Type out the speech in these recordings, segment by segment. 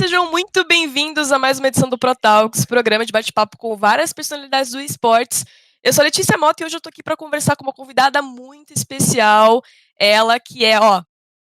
sejam muito bem-vindos a mais uma edição do ProTalks, programa de bate-papo com várias personalidades do esportes. Eu sou a Letícia Mota e hoje eu tô aqui para conversar com uma convidada muito especial. Ela que é,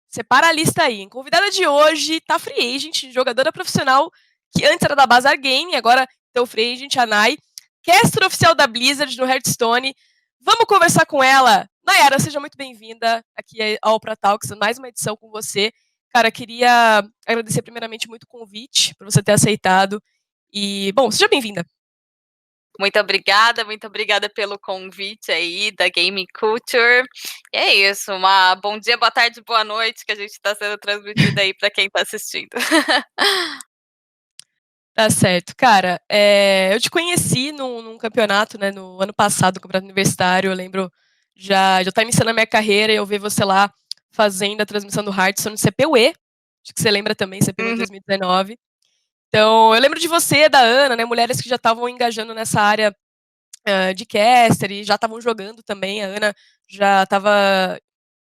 separa a lista aí. A convidada de hoje tá free agent, jogadora profissional, que antes era da Bazar Game, agora tem o free agent, a Nai, caster oficial da Blizzard no Hearthstone. Vamos conversar com ela. Nayara, seja muito bem-vinda aqui ao ProTalks, mais uma edição com você. Cara, queria agradecer primeiramente muito o convite, por você ter aceitado. E, bom, seja bem-vinda. Muito obrigada pelo convite aí da Game Culture. E é isso, bom dia, boa tarde, boa noite, que a gente está sendo transmitida aí para quem está assistindo. Tá certo. Cara, eu te conheci num campeonato, né, no ano passado, no campeonato universitário. Eu lembro, já tá iniciando a minha carreira e eu vi você lá fazendo a transmissão do Hearthstone CPUE. Acho que você lembra também, CPUE 2019. Então, eu lembro de você, da Ana, né, mulheres que já estavam engajando nessa área de caster e já estavam jogando também. A Ana já estava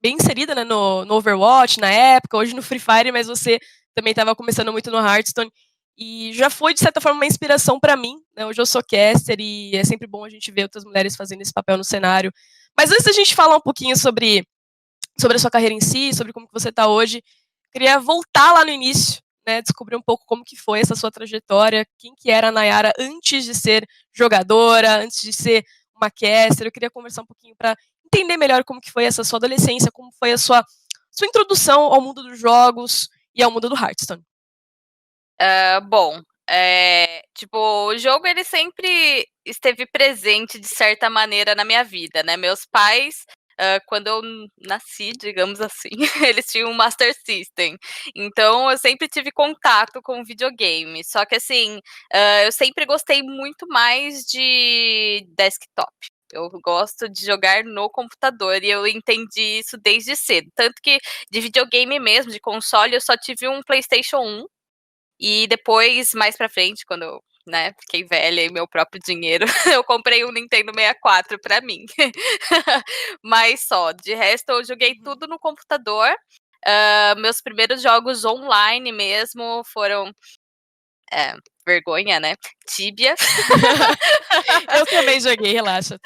bem inserida, né, no Overwatch na época, hoje no Free Fire, mas você também estava começando muito no Hearthstone. E já foi, de certa forma, uma inspiração para mim. Né? Hoje eu sou caster e é sempre bom a gente ver outras mulheres fazendo esse papel no cenário. Mas antes da gente falar um pouquinho sobre a sua carreira em si, sobre como que você está hoje, queria voltar lá no início, né, descobrir um pouco como que foi essa sua trajetória, quem que era a Nayara antes de ser jogadora, antes de ser uma caster. Eu queria conversar um pouquinho para entender melhor como que foi essa sua adolescência, como foi a sua introdução ao mundo dos jogos e ao mundo do Hearthstone. Bom, tipo, o jogo ele sempre esteve presente de certa maneira na minha vida, né? Meus pais, quando eu nasci, digamos assim, eles tinham um Master System. Então eu sempre tive contato com videogame. Só que assim, eu sempre gostei muito mais de desktop. Eu gosto de jogar no computador e eu entendi isso desde cedo. Tanto que de videogame mesmo, de console, eu só tive um PlayStation 1. E depois, mais pra frente, quando eu, né, fiquei velha e meu próprio dinheiro, eu comprei um Nintendo 64 pra mim. Mas só, de resto eu joguei tudo no computador. Meus primeiros jogos online mesmo foram vergonha, né? Tibia. Eu também joguei, relaxa.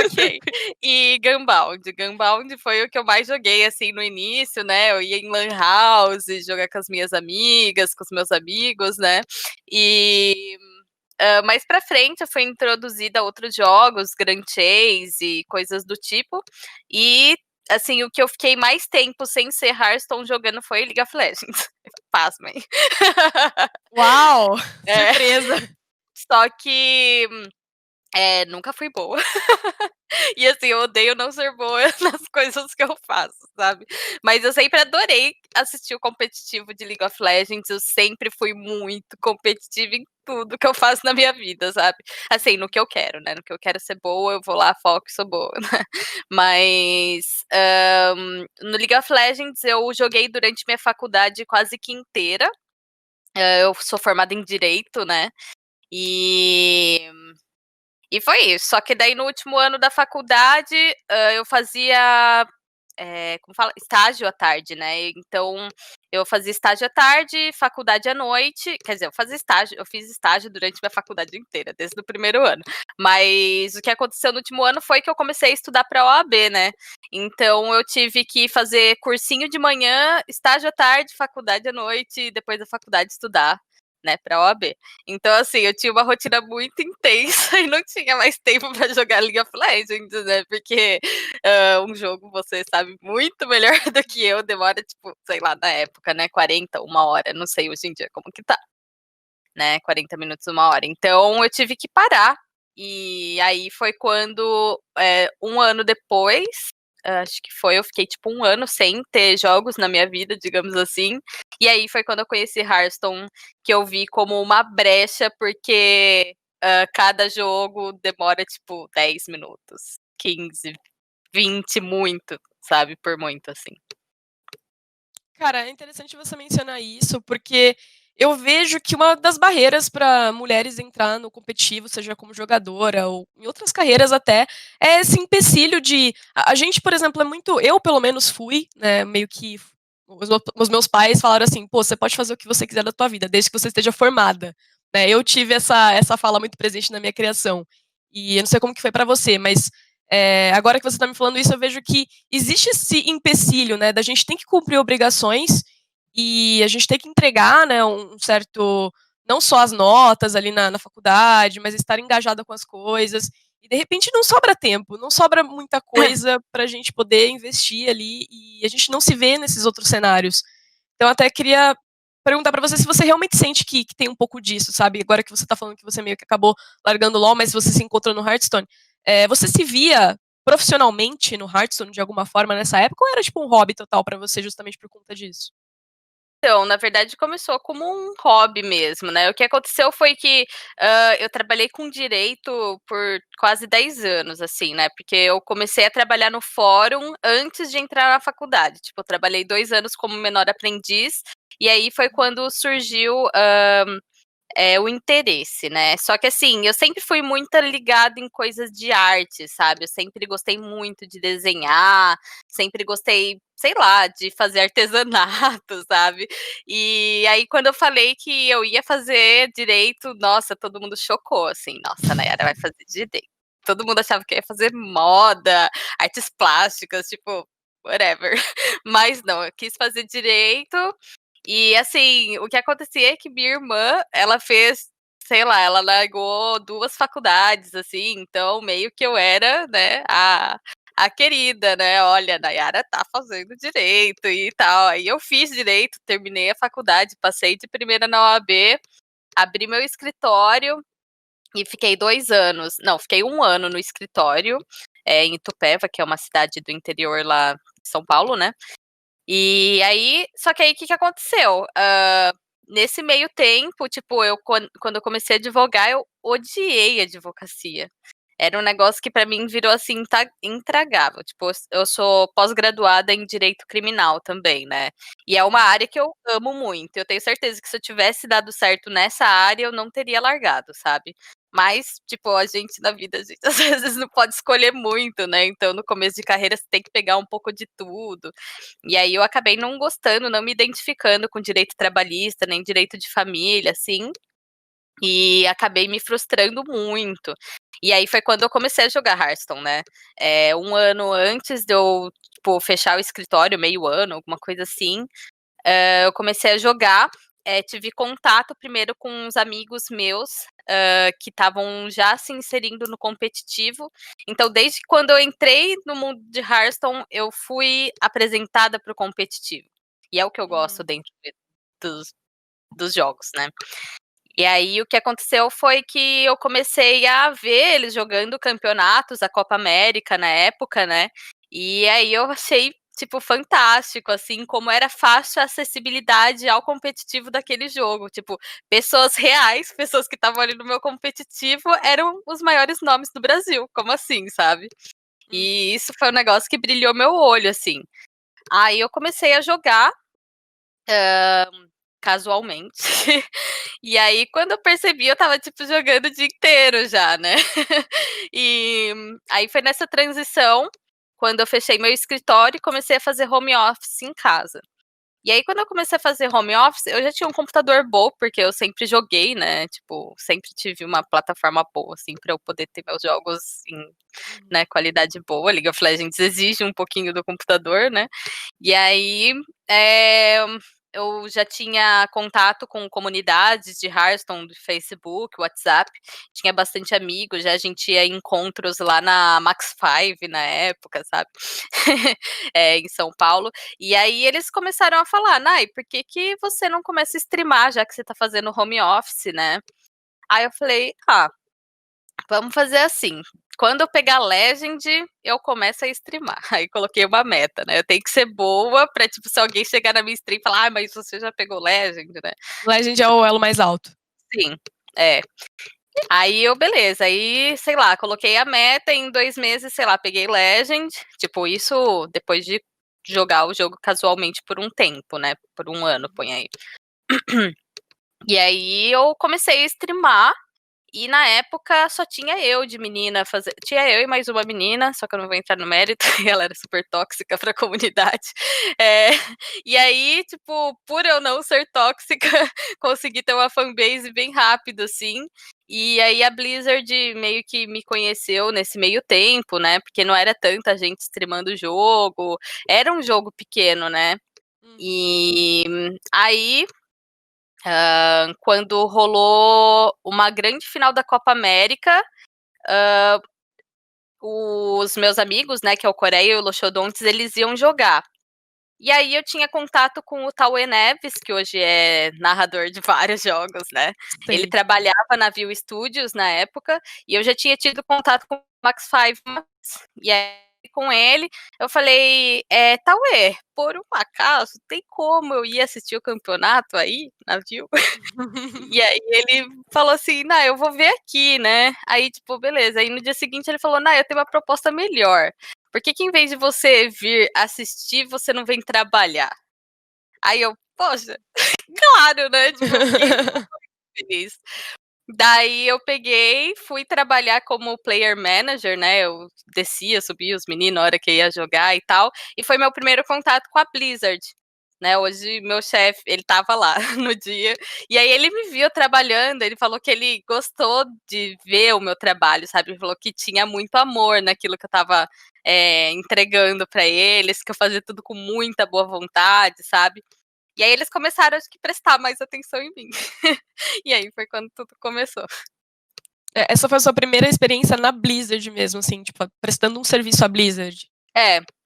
Ok. E Gunbound. Gunbound foi o que eu mais joguei, assim, no início, né? Eu ia em Lan House, jogar com as minhas amigas, com os meus amigos, né? E mais pra frente eu fui introduzida a outros jogos, Grand Chase e coisas do tipo. E, assim, o que eu fiquei mais tempo sem ser Hearthstone jogando foi League of Legends. Pasmem. Uau! Surpresa! Só que nunca fui boa. E assim, eu odeio não ser boa nas coisas que eu faço, sabe? Mas eu sempre adorei assistir o competitivo de League of Legends. Eu sempre fui muito competitiva em tudo que eu faço na minha vida, sabe? Assim, no que eu quero, né? No que eu quero ser boa, eu vou lá, foco e sou boa. Né? Mas no League of Legends eu joguei durante minha faculdade quase que inteira. Eu sou formada em Direito, né? E foi isso. Só que daí no último ano da faculdade, eu fazia, como fala? Estágio à tarde, né? Então, eu fazia estágio à tarde, faculdade à noite. Quer dizer, eu fiz estágio durante minha faculdade inteira, desde o primeiro ano. Mas o que aconteceu no último ano foi que eu comecei a estudar para a OAB, né? Então, eu tive que fazer cursinho de manhã, estágio à tarde, faculdade à noite, e depois da faculdade estudar, né, pra OAB. Então, assim, eu tinha uma rotina muito intensa e não tinha mais tempo pra jogar League of Legends, né, porque um jogo, você sabe muito melhor do que eu, demora, tipo, sei lá, na época, né, 40, 1 hora, não sei hoje em dia como que tá, né, 40 minutos, 1 hora. Então, eu tive que parar, e aí foi quando, 1 ano depois, acho que foi, eu fiquei tipo 1 ano sem ter jogos na minha vida, digamos assim. E aí foi quando eu conheci Hearthstone, que eu vi como uma brecha, porque cada jogo demora tipo 10 minutos, 15, 20, muito, sabe? Por muito, assim. Cara, é interessante você mencionar isso, porque eu vejo que uma das barreiras para mulheres entrar no competitivo, seja como jogadora ou em outras carreiras até, é esse empecilho de. A gente, por exemplo, é muito. Eu, pelo menos, fui, né, meio que Os meus pais falaram assim, pô, você pode fazer o que você quiser da tua vida, desde que você esteja formada. Né? Eu tive essa fala muito presente na minha criação. E eu não sei como que foi para você, mas agora que você está me falando isso, eu vejo que existe esse empecilho, né, da gente tem que cumprir obrigações e a gente tem que entregar, né, um certo, não só as notas ali na faculdade, mas estar engajada com as coisas. E de repente não sobra tempo, não sobra muita coisa para a gente poder investir ali e a gente não se vê nesses outros cenários. Então, até queria perguntar para você se você realmente sente que tem um pouco disso, sabe? Agora que você tá falando que você meio que acabou largando o LoL, mas você se encontrou no Hearthstone. Você se via profissionalmente no Hearthstone de alguma forma nessa época ou era tipo um hobby total para você justamente por conta disso? Então, na verdade, começou como um hobby mesmo, né? O que aconteceu foi que eu trabalhei com direito por quase 10 anos, assim, né? Porque eu comecei a trabalhar no fórum antes de entrar na faculdade. Tipo, eu trabalhei 2 anos como menor aprendiz, e aí foi quando surgiu o interesse, né. Só que assim, eu sempre fui muito ligada em coisas de arte, sabe, eu sempre gostei muito de desenhar, sempre gostei, sei lá, de fazer artesanato, sabe. E aí quando eu falei que eu ia fazer direito, nossa, todo mundo chocou, assim: "Nossa, a Nayara vai fazer direito". Todo mundo achava que eu ia fazer moda, artes plásticas, tipo, whatever. Mas não, eu quis fazer direito e assim, o que acontecia é que minha irmã, ela fez, sei lá, ela largou 2 faculdades, assim, então meio que eu era, né, a querida, né, "Olha, a Nayara tá fazendo direito e tal". Aí eu fiz direito, terminei a faculdade, passei de primeira na OAB, abri meu escritório e fiquei 2 anos não, fiquei 1 ano no escritório, em Itupeva, que é uma cidade do interior lá de São Paulo, né. E aí só que aí o que que aconteceu? Nesse meio tempo, tipo, quando eu comecei a advogar, eu odiei a advocacia. Era um negócio que pra mim virou, assim, intragável, tipo, eu sou pós-graduada em direito criminal também, né, e é uma área que eu amo muito, eu tenho certeza que se eu tivesse dado certo nessa área, eu não teria largado, sabe. Mas, tipo, a gente na vida, a gente às vezes não pode escolher muito, né, então no começo de carreira você tem que pegar um pouco de tudo. E aí eu acabei não gostando, não me identificando com direito trabalhista, nem direito de família, assim, e acabei me frustrando muito. E aí foi quando eu comecei a jogar Hearthstone, né. 1 ano antes de eu, tipo, fechar o escritório, meio ano, alguma coisa assim, eu comecei a jogar, tive contato primeiro com uns amigos meus, que estavam já se inserindo no competitivo. Então desde quando eu entrei no mundo de Hearthstone, eu fui apresentada para o competitivo. E é o que eu gosto Uhum. dentro dos dos jogos, né. E aí o que aconteceu foi que eu comecei a ver eles jogando campeonatos, a Copa América na época, né, e aí eu achei, tipo, fantástico, assim, como era fácil a acessibilidade ao competitivo daquele jogo, tipo, pessoas reais, pessoas que estavam ali no meu competitivo, eram os maiores nomes do Brasil, como assim, sabe. Uhum. E isso foi um negócio que brilhou meu olho, assim. Aí eu comecei a jogar, casualmente. E aí, quando eu percebi, eu estava, tipo, jogando o dia inteiro já, né. E aí foi nessa transição, quando eu fechei meu escritório e comecei a fazer home office em casa. E aí, quando eu comecei a fazer home office, eu já tinha um computador bom, porque eu sempre joguei, né, tipo, sempre tive uma plataforma boa, assim, pra eu poder ter meus jogos em, Uhum. né, qualidade boa. League of Legends exige um pouquinho do computador, né. E aí, eh, eu já tinha contato com comunidades de Hearthstone do Facebook, WhatsApp, tinha bastante amigos, já a gente ia em encontros lá na Max 5 na época, sabe, em São Paulo. E aí eles começaram a falar: "Nai, por que que você não começa a streamar, já que você tá fazendo home office, né?". Aí eu falei: "Ah, vamos fazer assim, quando eu pegar Legend, eu começo a streamar". Aí coloquei uma meta, né, eu tenho que ser boa pra, tipo, se alguém chegar na minha stream e falar: "Ah, mas você já pegou Legend, né". Legend é o elo mais alto. Sim, é. Aí eu beleza, aí, sei lá, coloquei a meta, em 2 meses, sei lá, peguei Legend, tipo, isso depois de jogar o jogo casualmente por um tempo, né, por 1 ano, põe aí. E aí eu comecei a streamar, E na época só tinha eu de menina fazer. Tinha eu e mais uma menina, só que eu não vou entrar no mérito, ela era super tóxica pra comunidade. É, e aí, tipo, por eu não ser tóxica, consegui ter uma fanbase bem rápido, assim. E aí a Blizzard meio que me conheceu nesse meio tempo, né? Porque não era tanta gente streamando o jogo, era um jogo pequeno, né? E aí quando rolou uma grande final da Copa América, os meus amigos, né, que é o Coreia e o Loxodontes, eles iam jogar. E aí eu tinha contato com o Tauê Neves, que hoje é narrador de vários jogos, né? Ele Sei. trabalhava na View Studios na época, e eu já tinha tido contato com o Max Five. E aí, com ele, eu falei, Tauê, por um acaso, tem como eu ir assistir o campeonato aí, na View? E aí ele falou assim, não, eu vou ver aqui, né? Aí, tipo, beleza. Aí no dia seguinte ele falou, não, eu tenho uma proposta melhor. Por que em vez de você vir assistir, você não vem trabalhar? Aí eu, poxa, claro, né? Tipo, eu fiquei muito feliz. Daí eu peguei, fui trabalhar como player manager, né? Eu descia, subia os meninos na hora que ia jogar e tal. E foi meu primeiro contato com a Blizzard. Né, hoje meu chefe, ele tava lá no dia, e aí ele me viu trabalhando, ele falou que ele gostou de ver o meu trabalho, sabe? Ele falou que tinha muito amor naquilo que eu tava entregando para eles, que eu fazia tudo com muita boa vontade, sabe? E aí eles começaram, acho que, prestar mais atenção em mim. E aí foi quando tudo começou. Essa foi a sua primeira experiência na Blizzard mesmo, assim, tipo, prestando um serviço à Blizzard.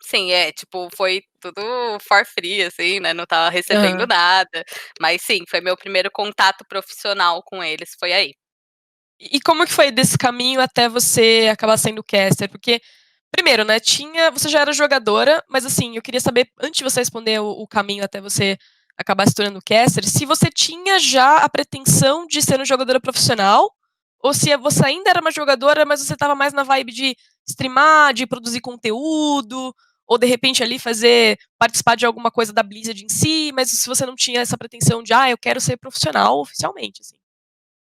Sim, tipo, foi tudo for free, assim, né? Não tava recebendo Aham. nada. Mas sim, foi meu primeiro contato profissional com eles, foi aí. E como que foi desse caminho até você acabar sendo caster? Porque, primeiro, né, você já era jogadora, mas assim, eu queria saber, antes de você responder o caminho até você acabar se tornando caster, se você tinha já a pretensão de ser uma jogadora profissional, ou se você ainda era uma jogadora, mas você estava mais na vibe de streamar, de produzir conteúdo, ou de repente ali participar de alguma coisa da Blizzard em si, mas se você não tinha essa pretensão de, eu quero ser profissional oficialmente, assim.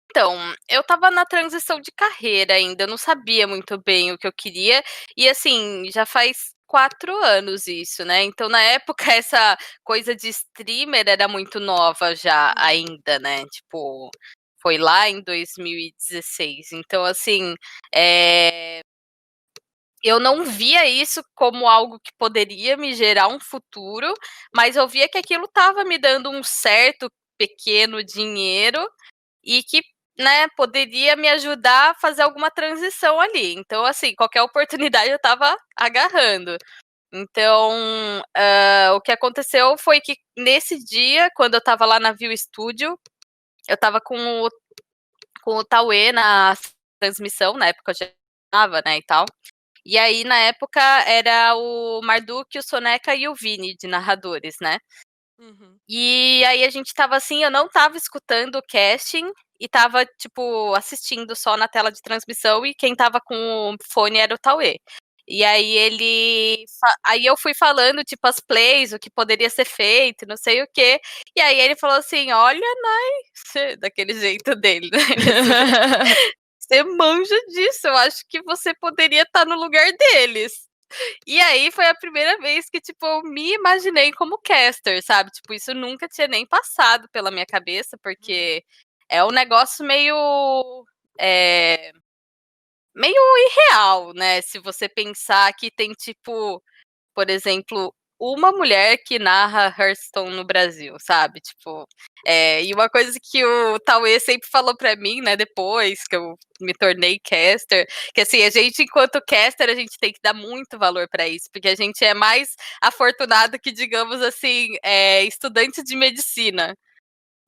Então, eu estava na transição de carreira ainda, eu não sabia muito bem o que eu queria, e assim, já faz 4 anos isso, né, então na época essa coisa de streamer era muito nova já ainda, né, tipo, foi lá em 2016, então assim, eu não via isso como algo que poderia me gerar um futuro, mas eu via que aquilo estava me dando um certo pequeno dinheiro, e que, né, poderia me ajudar a fazer alguma transição ali. Então, assim, qualquer oportunidade eu estava agarrando. Então, o que aconteceu foi que nesse dia, quando eu estava lá na View Studio, eu estava com o Tauê na transmissão, na época eu já estava, né, e tal. E aí, na época, era o Marduk, o Soneca e o Vini de narradores, né? Uhum. E aí a gente tava assim, eu não tava escutando o casting e tava, tipo, assistindo só na tela de transmissão e quem tava com o fone era o Tauê. E aí aí eu fui falando, tipo, as plays, o que poderia ser feito, não sei o quê. E aí ele falou assim: olha, Nai, daquele jeito dele, né? Você manja disso, eu acho que você poderia estar no lugar deles. E aí foi a primeira vez que, tipo, eu me imaginei como caster, sabe? Tipo, isso nunca tinha nem passado pela minha cabeça, porque é um negócio é, meio irreal, né? Se você pensar que tem, tipo, por exemplo, uma mulher que narra Hearthstone no Brasil, sabe? Tipo, e uma coisa que o Tauê sempre falou pra mim, né, depois que eu me tornei caster, que assim, a gente, enquanto caster, a gente tem que dar muito valor pra isso, porque a gente é mais afortunado que, digamos assim, estudante de medicina,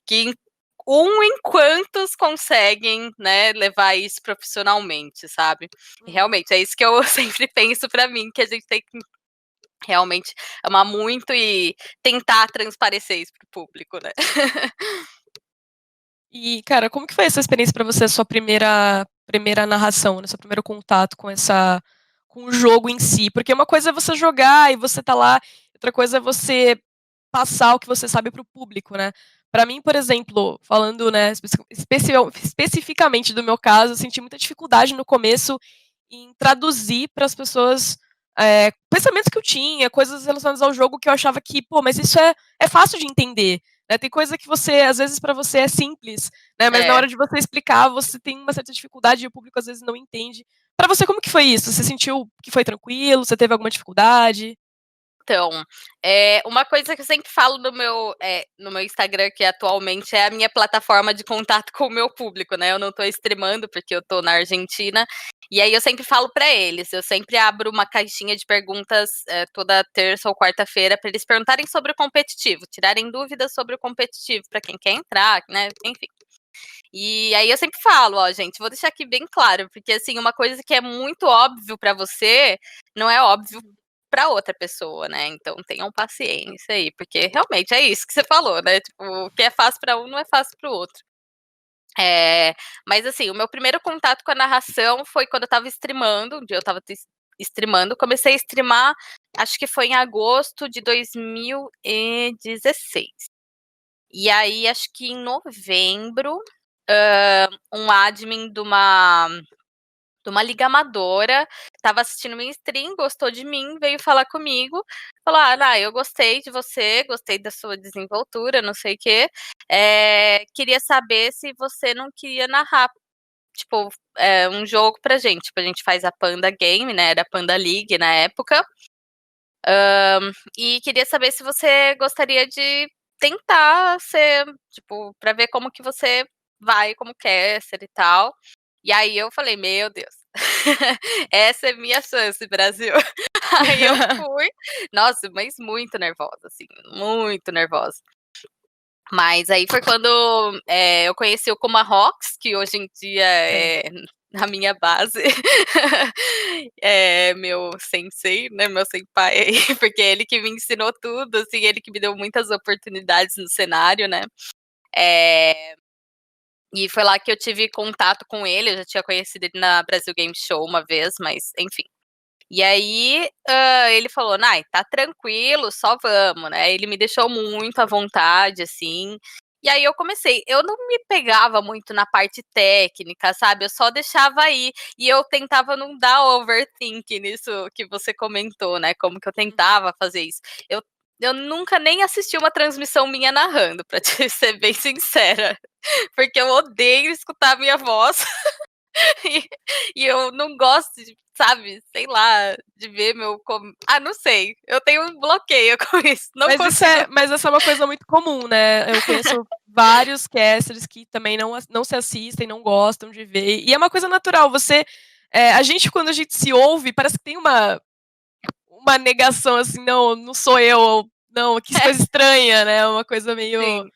que em quantos conseguem, né, levar isso profissionalmente, sabe? E realmente, é isso que eu sempre penso pra mim, que a gente tem que realmente amar muito e tentar transparecer isso para o público, né. E, cara, como que foi essa experiência pra você, a sua primeira narração, né, seu primeiro contato com o jogo em si? Porque uma coisa é você jogar e você tá lá, outra coisa é você passar o que você sabe para o público, né? Pra mim, por exemplo, falando, né, especificamente do meu caso, eu senti muita dificuldade no começo em traduzir para as pessoas pensamentos que eu tinha, coisas relacionadas ao jogo que eu achava que, pô, mas isso é fácil de entender. Né? Tem coisa que você, às vezes, para você é simples, né? Mas na É. hora de você explicar, você tem uma certa dificuldade e o público às vezes não entende. Para você, como que foi isso? Você sentiu que foi tranquilo? Você teve alguma dificuldade? Então, uma coisa que eu sempre falo no meu Instagram, que atualmente é a minha plataforma de contato com o meu público, né? Eu não tô streamando porque eu tô na Argentina. E aí eu sempre falo para eles, eu sempre abro uma caixinha de perguntas toda terça ou quarta-feira para eles perguntarem sobre o competitivo, tirarem dúvidas sobre o competitivo para quem quer entrar, né? Enfim. E aí eu sempre falo, ó, gente, vou deixar aqui bem claro, porque assim, uma coisa que é muito óbvio para você, não é óbvio para outra pessoa, né? Então tenham paciência aí, porque realmente é isso que você falou, né? Tipo, o que é fácil para um não é fácil para o outro. Mas assim, o meu primeiro contato com a narração foi quando eu estava streamando, um dia eu estava streamando, comecei a streamar, acho que foi em agosto de 2016. E aí, acho que em novembro, um admin de uma liga amadora estava assistindo minha stream, gostou de mim, veio falar comigo, falou: "Ah, eu gostei de você, gostei da sua desenvoltura, não sei o quê, queria saber se você não queria narrar, tipo, um jogo pra gente". Tipo, a gente faz a Panda Game, né, era a Panda League na época. E queria saber se você gostaria de tentar ser, tipo, pra ver como que você vai como caster e tal. E aí eu falei: "Meu Deus, essa é minha chance, Brasil". Aí eu fui. Nossa, mas muito nervosa, assim, muito nervosa. Mas aí foi quando eu conheci o Kumarox, que hoje em dia é na minha base. É meu sensei, né, meu senpai, porque ele que me ensinou tudo, assim, ele que me deu muitas oportunidades no cenário, né. E foi lá que eu tive contato com ele, eu já tinha conhecido ele na Brasil Game Show uma vez, mas enfim. E aí, ele falou: "Nai, tá tranquilo, só vamos", né, ele me deixou muito à vontade, assim, e aí eu comecei. Eu não me pegava muito na parte técnica, sabe, eu só deixava ir, e eu tentava não dar overthink nisso que você comentou, né, como que eu tentava fazer isso. Eu eu nunca nem assisti uma transmissão minha narrando, pra te ser bem sincera, porque eu odeio escutar a minha voz. E e eu não gosto de, sabe, sei lá, de ver não sei, eu tenho um bloqueio com isso, não consigo. Mas essa é uma coisa muito comum, né? Eu conheço vários casters que também não se assistem, não gostam de ver. E é uma coisa natural. A gente, quando a gente se ouve, parece que tem uma negação assim, não sou eu, ou não, que coisa estranha, né? Uma coisa meio. Sim,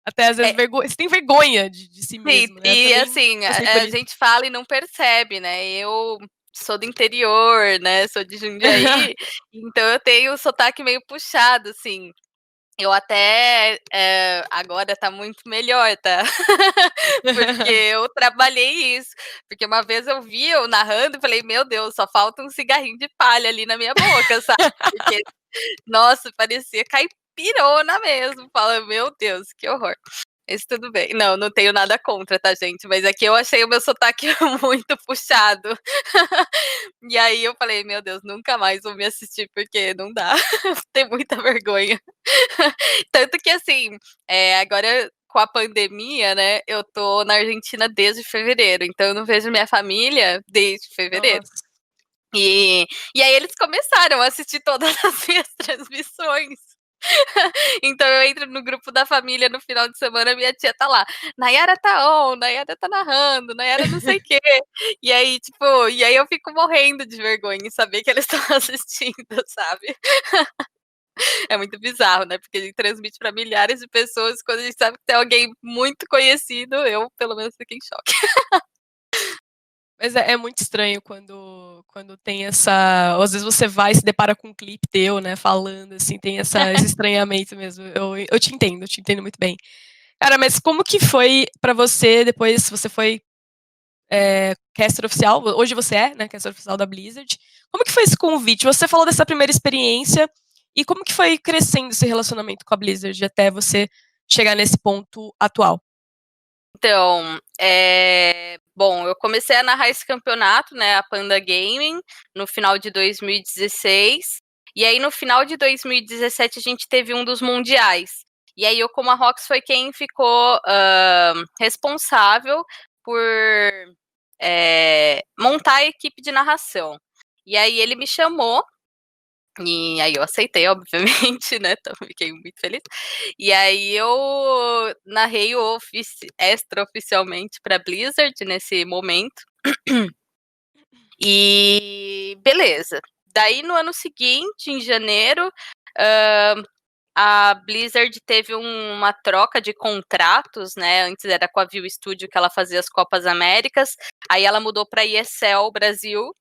Até às vezes é, você tem vergonha de si sim, mesmo, né? Eu e também assim, passei por a isso. gente fala e não percebe, né, eu sou do interior, né, sou de Jundiaí, então eu tenho o sotaque meio puxado, assim. Eu até, agora tá muito melhor, tá. Porque eu trabalhei isso, porque uma vez eu vi eu narrando e falei: "Meu Deus, só falta um cigarrinho de palha ali na minha boca", sabe, porque, nossa, parecia caipirona mesmo, fala: "Meu Deus, que horror". Mas tudo bem. Não, não tenho nada contra, tá, gente, mas é que eu achei o meu sotaque muito puxado. E aí eu falei: "Meu Deus, nunca mais vou me assistir, porque não dá, tenho muita vergonha". Tanto que assim, agora com a pandemia, né, eu tô na Argentina desde fevereiro, então eu não vejo minha família desde fevereiro. Nossa. E e aí eles começaram a assistir todas as minhas transmissões. Então eu entro no grupo da família no final de semana, minha tia tá lá: "Nayara tá on, Nayara tá narrando, Nayara não sei o quê". E aí eu fico morrendo de vergonha em saber que eles estão assistindo, sabe. É muito bizarro, né, porque a gente transmite pra milhares de pessoas, quando a gente sabe que tem alguém muito conhecido, eu pelo menos fico em choque. Mas é muito estranho quando tem essa. Ou às vezes você vai e se depara com um clipe teu, né? Falando, assim, tem esse estranhamento mesmo. Eu te entendo muito bem. Cara, mas como que foi pra você depois, você foi caster oficial? Hoje você é, né? Caster oficial da Blizzard. Como que foi esse convite? Você falou dessa primeira experiência e como que foi crescendo esse relacionamento com a Blizzard até você chegar nesse ponto atual? Então, bom, eu comecei a narrar esse campeonato, né, a Panda Gaming, no final de 2016, e aí no final de 2017 a gente teve um dos mundiais. E aí o Coma Rocks foi quem ficou responsável por montar a equipe de narração. E aí ele me chamou, e aí eu aceitei, obviamente, né? Então fiquei muito feliz. E aí eu narrei o extra-oficialmente para Blizzard nesse momento. E beleza. Daí no ano seguinte, em janeiro, a Blizzard teve uma troca de contratos, né? Antes era com a View Studio que ela fazia as Copas Américas. Aí ela mudou para ESL Brasil.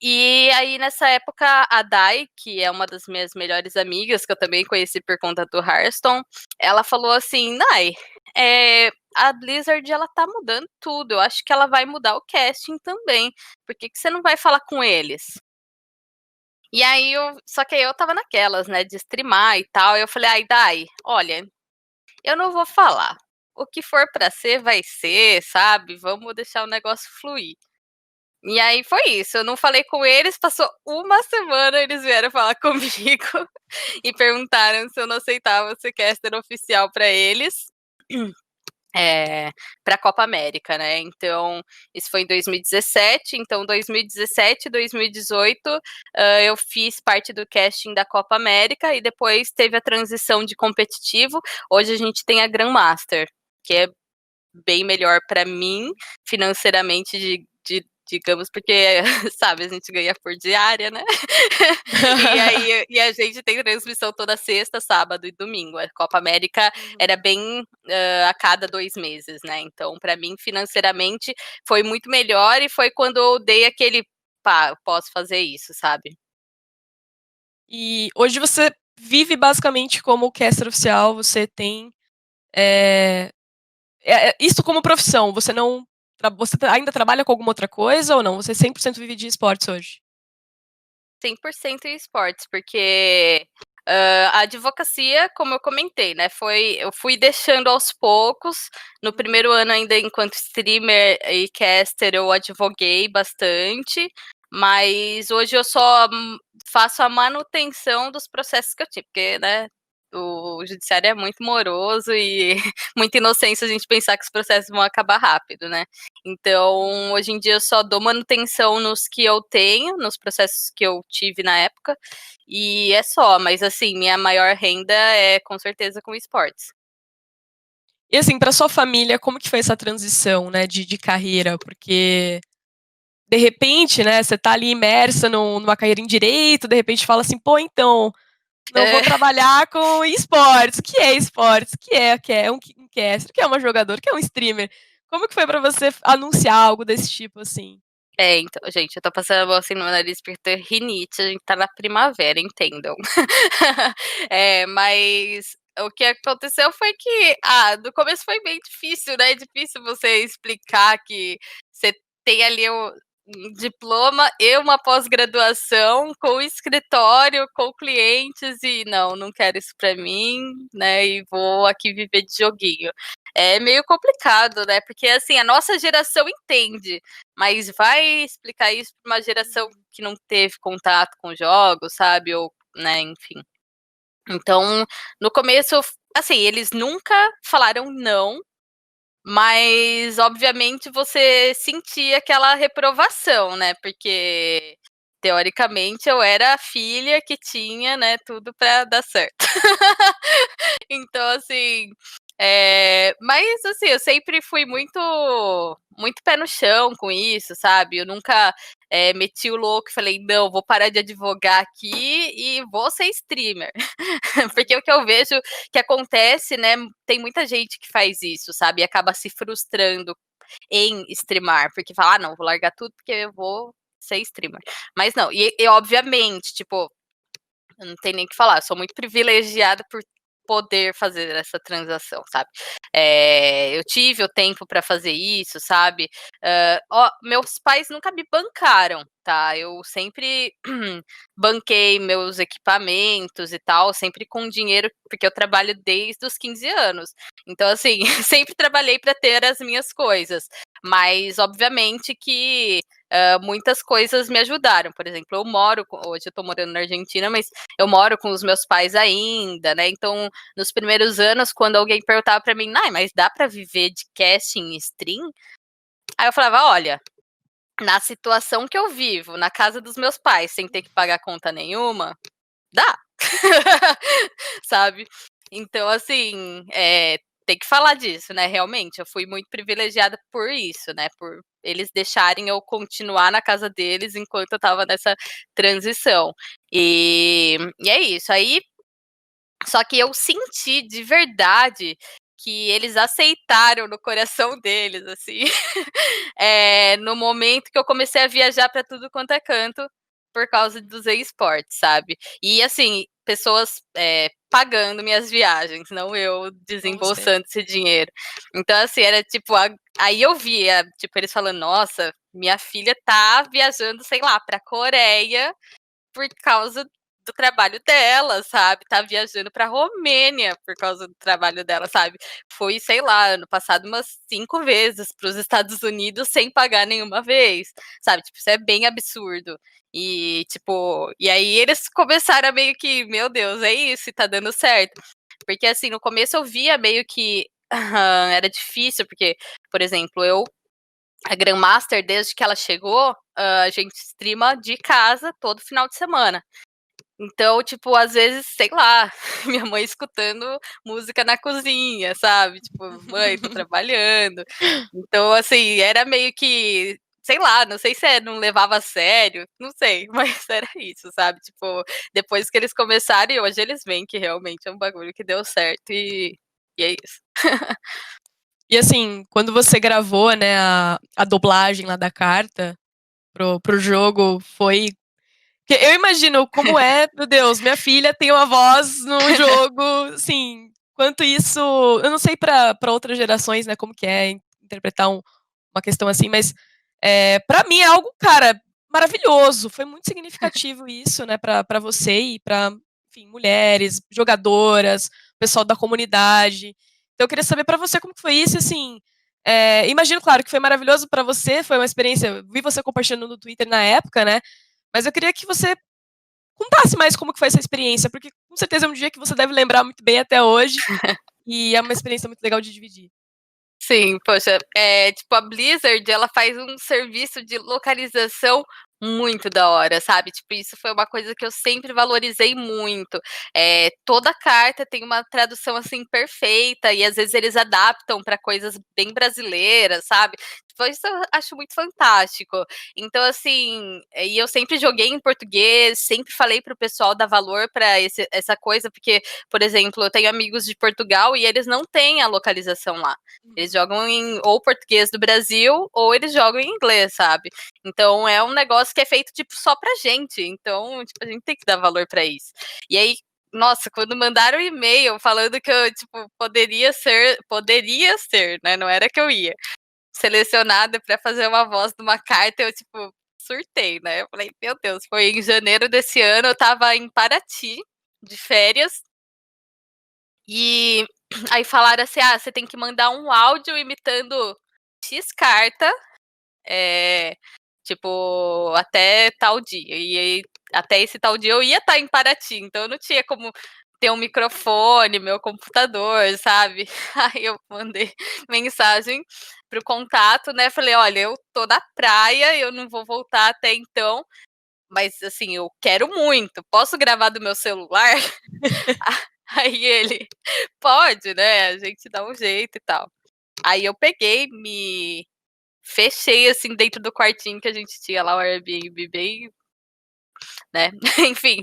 E aí, nessa época, a Dai, que é uma das minhas melhores amigas, que eu também conheci por conta do Hearthstone, ela falou assim, Nai, a Blizzard, ela tá mudando tudo, eu acho que ela vai mudar o casting também, por que você não vai falar com eles? E aí, só que aí eu tava naquelas, né, de streamar e tal, e eu falei, ai, Dai, olha, eu não vou falar, o que for pra ser, vai ser, sabe, vamos deixar o negócio fluir. E aí foi isso, eu não falei com eles, passou uma semana, eles vieram falar comigo e perguntaram se eu não aceitava ser caster oficial para eles, para a Copa América, né? Então, isso foi em 2017, então 2017, 2018, eu fiz parte do casting da Copa América e depois teve a transição de competitivo. Hoje a gente tem a Grandmaster, que é bem melhor para mim financeiramente digamos, porque, sabe, a gente ganha por diária, né? E aí e a gente tem transmissão toda sexta, sábado e domingo. A Copa América era bem a cada 2 meses, né? Então, para mim, financeiramente, foi muito melhor e foi quando eu dei aquele, pá, posso fazer isso, sabe? E hoje você vive basicamente como caster oficial, você tem isso como profissão, você não você ainda trabalha com alguma outra coisa ou não? Você 100% vive de esportes hoje? 100% em esportes, porque a advocacia, como eu comentei, né, eu fui deixando aos poucos. No primeiro ano, ainda enquanto streamer e caster, eu advoguei bastante, mas hoje eu só faço a manutenção dos processos que eu tive, porque, né, o judiciário é muito moroso e muita inocência a gente pensar que os processos vão acabar rápido, né? Então, hoje em dia eu só dou manutenção nos que eu tenho, nos processos que eu tive na época, e é só, mas assim, minha maior renda é com certeza com esportes. E assim, para sua família, como que foi essa transição, né, de carreira? Porque de repente, né, você tá ali imersa numa carreira em direito, de repente fala assim, pô, então, não vou trabalhar com esportes. O que é esportes? O que é um caster? O que é uma jogadora? O que é um streamer? Como que foi pra você anunciar algo desse tipo, assim? Então, gente, eu tô passando a mão assim no meu nariz porque eu tenho rinite, a gente tá na primavera, entendam. Mas o que aconteceu foi que, no começo foi bem difícil, né? É difícil você explicar que você tem ali um diploma e uma pós-graduação com escritório, com clientes e não quero isso pra mim, né? E vou aqui viver de joguinho. É meio complicado, né? Porque assim, a nossa geração entende, mas vai explicar isso para uma geração que não teve contato com jogos, sabe? Ou, né, enfim. Então, no começo, assim, eles nunca falaram não, mas obviamente você sentia aquela reprovação, né? Porque teoricamente eu era a filha que tinha, né, tudo para dar certo. Então, assim, mas assim, eu sempre fui muito pé no chão com isso, sabe? Eu nunca meti o louco e falei, não, vou parar de advogar aqui e vou ser streamer. Porque o que eu vejo que acontece, né? Tem muita gente que faz isso, sabe? E acaba se frustrando em streamar, porque fala, não, vou largar tudo porque eu vou ser streamer. Mas não, e obviamente, tipo, não tem nem o que falar, eu sou muito privilegiada por poder fazer essa transação, sabe? Eu tive o tempo para fazer isso, sabe? Meus pais nunca me bancaram, tá? Eu sempre banquei meus equipamentos e tal, sempre com dinheiro, porque eu trabalho desde os 15 anos. Então, assim, sempre trabalhei para ter as minhas coisas. Mas, obviamente, que muitas coisas me ajudaram. Por exemplo, hoje eu tô morando na Argentina, mas eu moro com os meus pais ainda, né? Então, nos primeiros anos, quando alguém perguntava para mim, mas dá para viver de casting stream? Aí eu falava, olha, na situação que eu vivo, na casa dos meus pais, sem ter que pagar conta nenhuma, dá. Sabe? Então, assim, tem que falar disso, né? Realmente, eu fui muito privilegiada por isso, né? Por eles deixarem eu continuar na casa deles enquanto eu tava nessa transição. E é isso. Aí, só que eu senti de verdade que eles aceitaram no coração deles, assim, no momento que eu comecei a viajar para tudo quanto é canto por causa dos esportes, sabe? E assim, pessoas pagando minhas viagens, não eu desembolsando esse dinheiro. Então, assim, era tipo, aí eu via, tipo, eles falando, nossa, minha filha tá viajando, sei lá, pra Coreia por causa do trabalho dela, sabe? Tá viajando pra Romênia por causa do trabalho dela, sabe? Foi, sei lá, ano passado umas 5 vezes pros Estados Unidos sem pagar nenhuma vez, sabe? Tipo, isso é bem absurdo. E, tipo, e aí eles começaram a meio que, meu Deus, é isso, e tá dando certo. Porque, assim, no começo eu via meio que era difícil, porque, por exemplo, a Grandmaster, desde que ela chegou, a gente streama de casa todo final de semana. Então, tipo, às vezes, sei lá, minha mãe escutando música na cozinha, sabe? Tipo, mãe, tô trabalhando. Então, assim, era meio que, sei lá, não sei se não levava a sério, não sei, mas era isso, sabe? Tipo, depois que eles começaram, e hoje eles veem que realmente é um bagulho que deu certo e é isso. E assim, quando você gravou, né, a dublagem lá da carta pro jogo, foi. Eu imagino como é, meu Deus, minha filha tem uma voz no jogo, assim, quanto isso. Eu não sei pra outras gerações, né, como que é interpretar uma questão assim, mas pra mim é algo, cara, maravilhoso. Foi muito significativo isso, né, pra você e pra, enfim, mulheres, jogadoras, pessoal da comunidade. Então eu queria saber pra você como que foi isso, assim. Imagino, claro, que foi maravilhoso pra você, foi uma experiência. Vi você compartilhando no Twitter na época, né? Mas eu queria que você contasse mais como que foi essa experiência, porque com certeza é um dia que você deve lembrar muito bem até hoje, e é uma experiência muito legal de dividir. Sim, poxa, tipo, a Blizzard, ela faz um serviço de localização muito da hora, sabe? Tipo, isso foi uma coisa que eu sempre valorizei muito. Toda carta tem uma tradução, assim, perfeita, e às vezes eles adaptam para coisas bem brasileiras, sabe? Tipo, isso eu acho muito fantástico. Então, assim, e eu sempre joguei em português, sempre falei pro pessoal dar valor para essa coisa, porque, por exemplo, eu tenho amigos de Portugal e eles não têm a localização lá. Eles jogam em ou português do Brasil ou eles jogam em inglês, sabe? Então é um negócio que é feito tipo só pra gente. Então, tipo, a gente tem que dar valor pra isso. E aí, nossa, quando mandaram um e-mail falando que eu, tipo, poderia ser, né? Não era que eu ia selecionada pra fazer uma voz de uma carta, eu tipo surtei, né? Eu falei, meu Deus, foi em janeiro desse ano, eu tava em Paraty de férias e aí falaram assim: você tem que mandar um áudio imitando X carta, tipo, até tal dia. E aí, até esse tal dia eu ia estar em Paraty, então eu não tinha como ter um microfone, meu computador, sabe? Aí eu mandei mensagem pro contato, né? Falei, olha, eu tô na praia, eu não vou voltar até então, mas assim, eu quero muito. Posso gravar do meu celular? Aí ele, pode, né? A gente dá um jeito e tal. Aí eu peguei, me fechei assim dentro do quartinho que a gente tinha lá, o Airbnb bem, né? Enfim,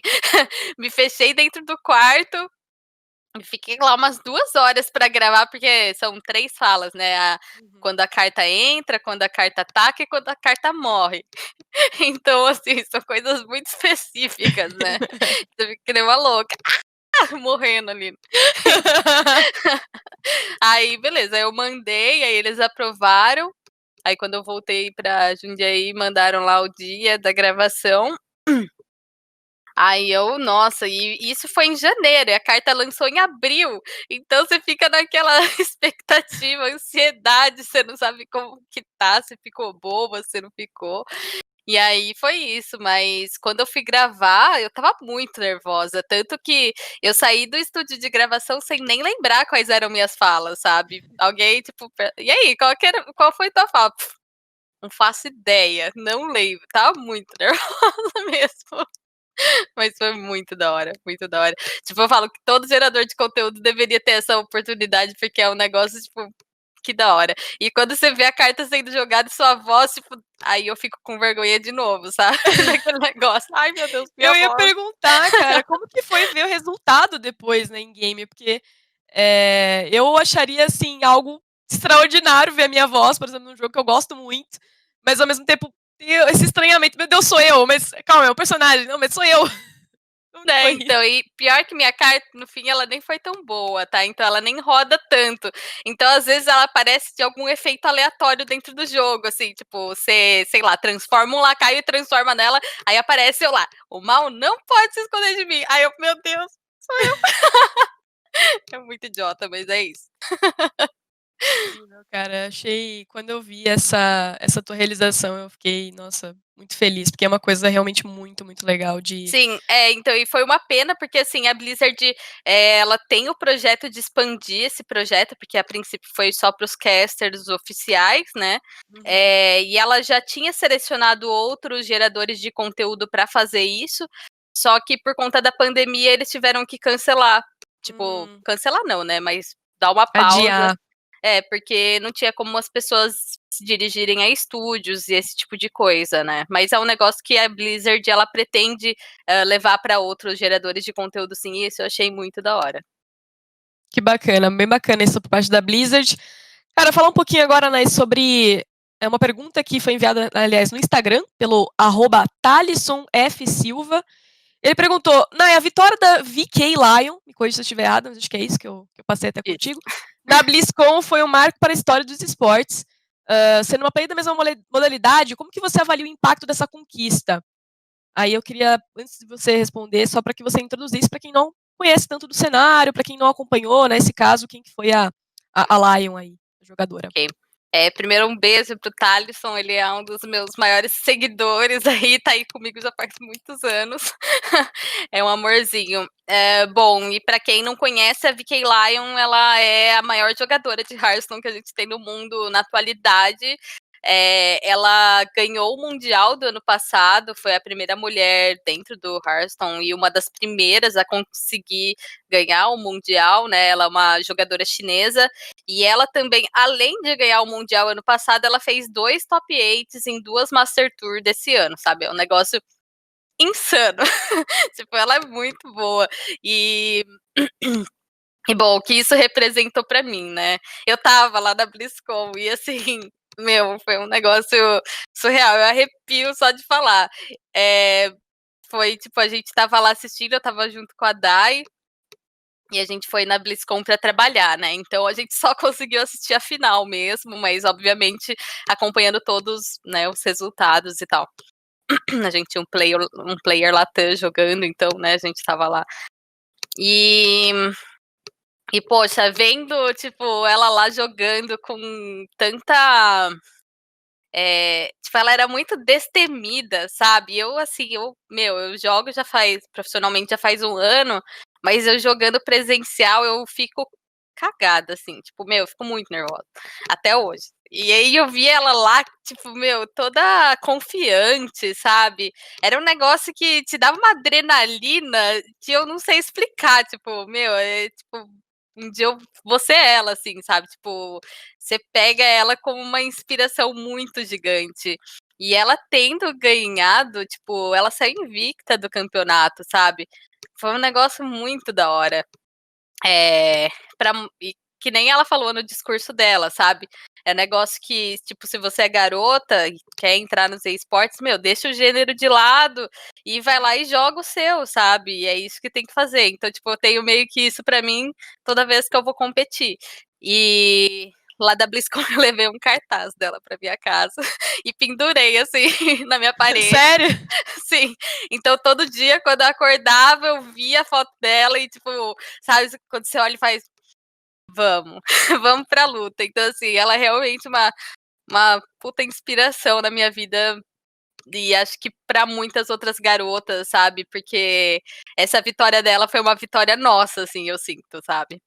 me fechei dentro do quarto e fiquei lá umas 2 horas para gravar, porque são 3 falas, né? Quando a carta entra, quando a carta ataca e quando a carta morre. Então, assim, são coisas muito específicas, né? Você fica que nem uma louca. morrendo ali. Aí, beleza, eu mandei, aí eles aprovaram. Aí, quando eu voltei pra Jundiaí, mandaram lá o dia da gravação. Aí eu, nossa, e isso foi em janeiro, e a carta lançou em abril. Então você fica naquela expectativa, ansiedade, você não sabe como que tá, se ficou boba, se não ficou. E aí foi isso, mas quando eu fui gravar, eu estava muito nervosa, tanto que eu saí do estúdio de gravação sem nem lembrar quais eram minhas falas, sabe. Alguém, tipo, "E aí, qual foi tua fala?" "Pff, não faço ideia, não lembro", estava muito nervosa mesmo. Mas foi muito da hora, muito da hora. Tipo, eu falo que todo gerador de conteúdo deveria ter essa oportunidade, porque é um negócio, tipo, que da hora. E quando você vê a carta sendo jogada e sua voz, tipo, aí eu fico com vergonha de novo, sabe? Daquele negócio. Ai, meu Deus, minha Eu ia voz. perguntar, cara, como que foi ver o resultado depois, né, em game? Porque eu acharia, assim, algo extraordinário ver a minha voz, por exemplo, num jogo que eu gosto muito, mas ao mesmo tempo, esse estranhamento, meu Deus, sou eu, mas calma, é um personagem, não, mas sou eu. Como que Né, foi então, isso? e pior que minha carta, no fim, ela nem foi tão boa, tá? Então ela nem roda tanto. Então, às vezes, ela aparece de algum efeito aleatório dentro do jogo, assim, tipo, você, sei lá, transforma um lacaio e transforma nela, aí aparece eu lá, o mal não pode se esconder de mim. Aí eu, meu Deus, sou eu. É muito idiota, mas é isso. Incrível, cara. Achei. Quando eu vi essa tua realização, eu fiquei, nossa, muito feliz, porque é uma coisa realmente muito, muito legal de. Sim, então, e foi uma pena, porque assim, a Blizzard, ela tem o projeto de expandir esse projeto, porque a princípio foi só para os casters oficiais, né? Uhum, E ela já tinha selecionado outros geradores de conteúdo para fazer isso, só que por conta da pandemia eles tiveram que cancelar. Tipo, hum, cancelar não, né? Mas dar uma pausa. adiar. Porque não tinha como as pessoas se dirigirem a estúdios e esse tipo de coisa, né? Mas é um negócio que a Blizzard ela pretende levar para outros geradores de conteúdo, sim, e isso eu achei muito da hora. Que bacana, bem bacana isso por parte da Blizzard. Cara, falar um pouquinho agora, né, sobre uma pergunta que foi enviada, aliás, no Instagram, pelo @TalisonFSilva. Ele perguntou, a vitória da VK Lion, me corrija se eu estiver errado, mas acho que é isso que eu passei até Isso. contigo, na BlizzCon foi um marco para a história dos esportes. Sendo uma player da mesma modalidade, como que você avalia o impacto dessa conquista? Aí eu queria, antes de você responder, só para que você introduzisse para quem não conhece tanto do cenário, para quem não acompanhou, nesse caso, quem que foi a Lion aí, a jogadora. Ok. Primeiro um beijo pro Thalisson, ele é um dos meus maiores seguidores aí, tá aí comigo já faz muitos anos. É um amorzinho. Bom, e para quem não conhece, a VK Lion, ela é a maior jogadora de Hearthstone que a gente tem no mundo na atualidade. Ela ganhou o Mundial do ano passado, foi a primeira mulher dentro do Hearthstone e uma das primeiras a conseguir ganhar o Mundial, né? Ela é uma jogadora chinesa e ela também, além de ganhar o Mundial ano passado, ela fez 2 top 8 em 2 Master Tour desse ano, sabe? É um negócio insano. Tipo, ela é muito boa. E bom, o que isso representou pra mim, né? Eu tava lá na BlizzCon e assim, meu, foi um negócio surreal. Eu arrepio só de falar. Foi tipo, a gente tava lá assistindo, eu tava junto com a Dai, e a gente foi na BlizzCon pra trabalhar, né? Então a gente só conseguiu assistir a final mesmo, mas obviamente acompanhando todos, né, os resultados e tal. A gente tinha um player Latam jogando, então, né, a gente tava lá. E, poxa, vendo, tipo, ela lá jogando com tanta. Tipo, ela era muito destemida, sabe? Eu, assim, eu jogo profissionalmente já faz um ano, mas eu jogando presencial eu fico cagada, assim, tipo, eu fico muito nervosa, até hoje. E aí eu vi ela lá, tipo, toda confiante, sabe? Era um negócio que te dava uma adrenalina que eu não sei explicar, tipo, tipo, um dia eu vou ser ela, assim, sabe? Tipo, você pega ela como uma inspiração muito gigante. E ela tendo ganhado, tipo, ela saiu invicta do campeonato, sabe? Foi um negócio muito da hora. É, pra, e que nem ela falou no discurso dela, sabe? É negócio que, tipo, se você é garota e quer entrar nos esportes, meu, deixa o gênero de lado e vai lá e joga o seu, sabe? E é isso que tem que fazer. Então, tipo, eu tenho meio que isso pra mim toda vez que eu vou competir. E lá da BlizzCon eu levei um cartaz dela pra minha casa e pendurei, assim, na minha parede. Sério? Sim. Então, todo dia, quando eu acordava, eu via a foto dela e, tipo, sabe, quando você olha e faz, vamos, vamos pra luta. Então, assim, ela é realmente uma puta inspiração na minha vida e acho que pra muitas outras garotas, sabe? Porque essa vitória dela foi uma vitória nossa, assim, eu sinto, sabe?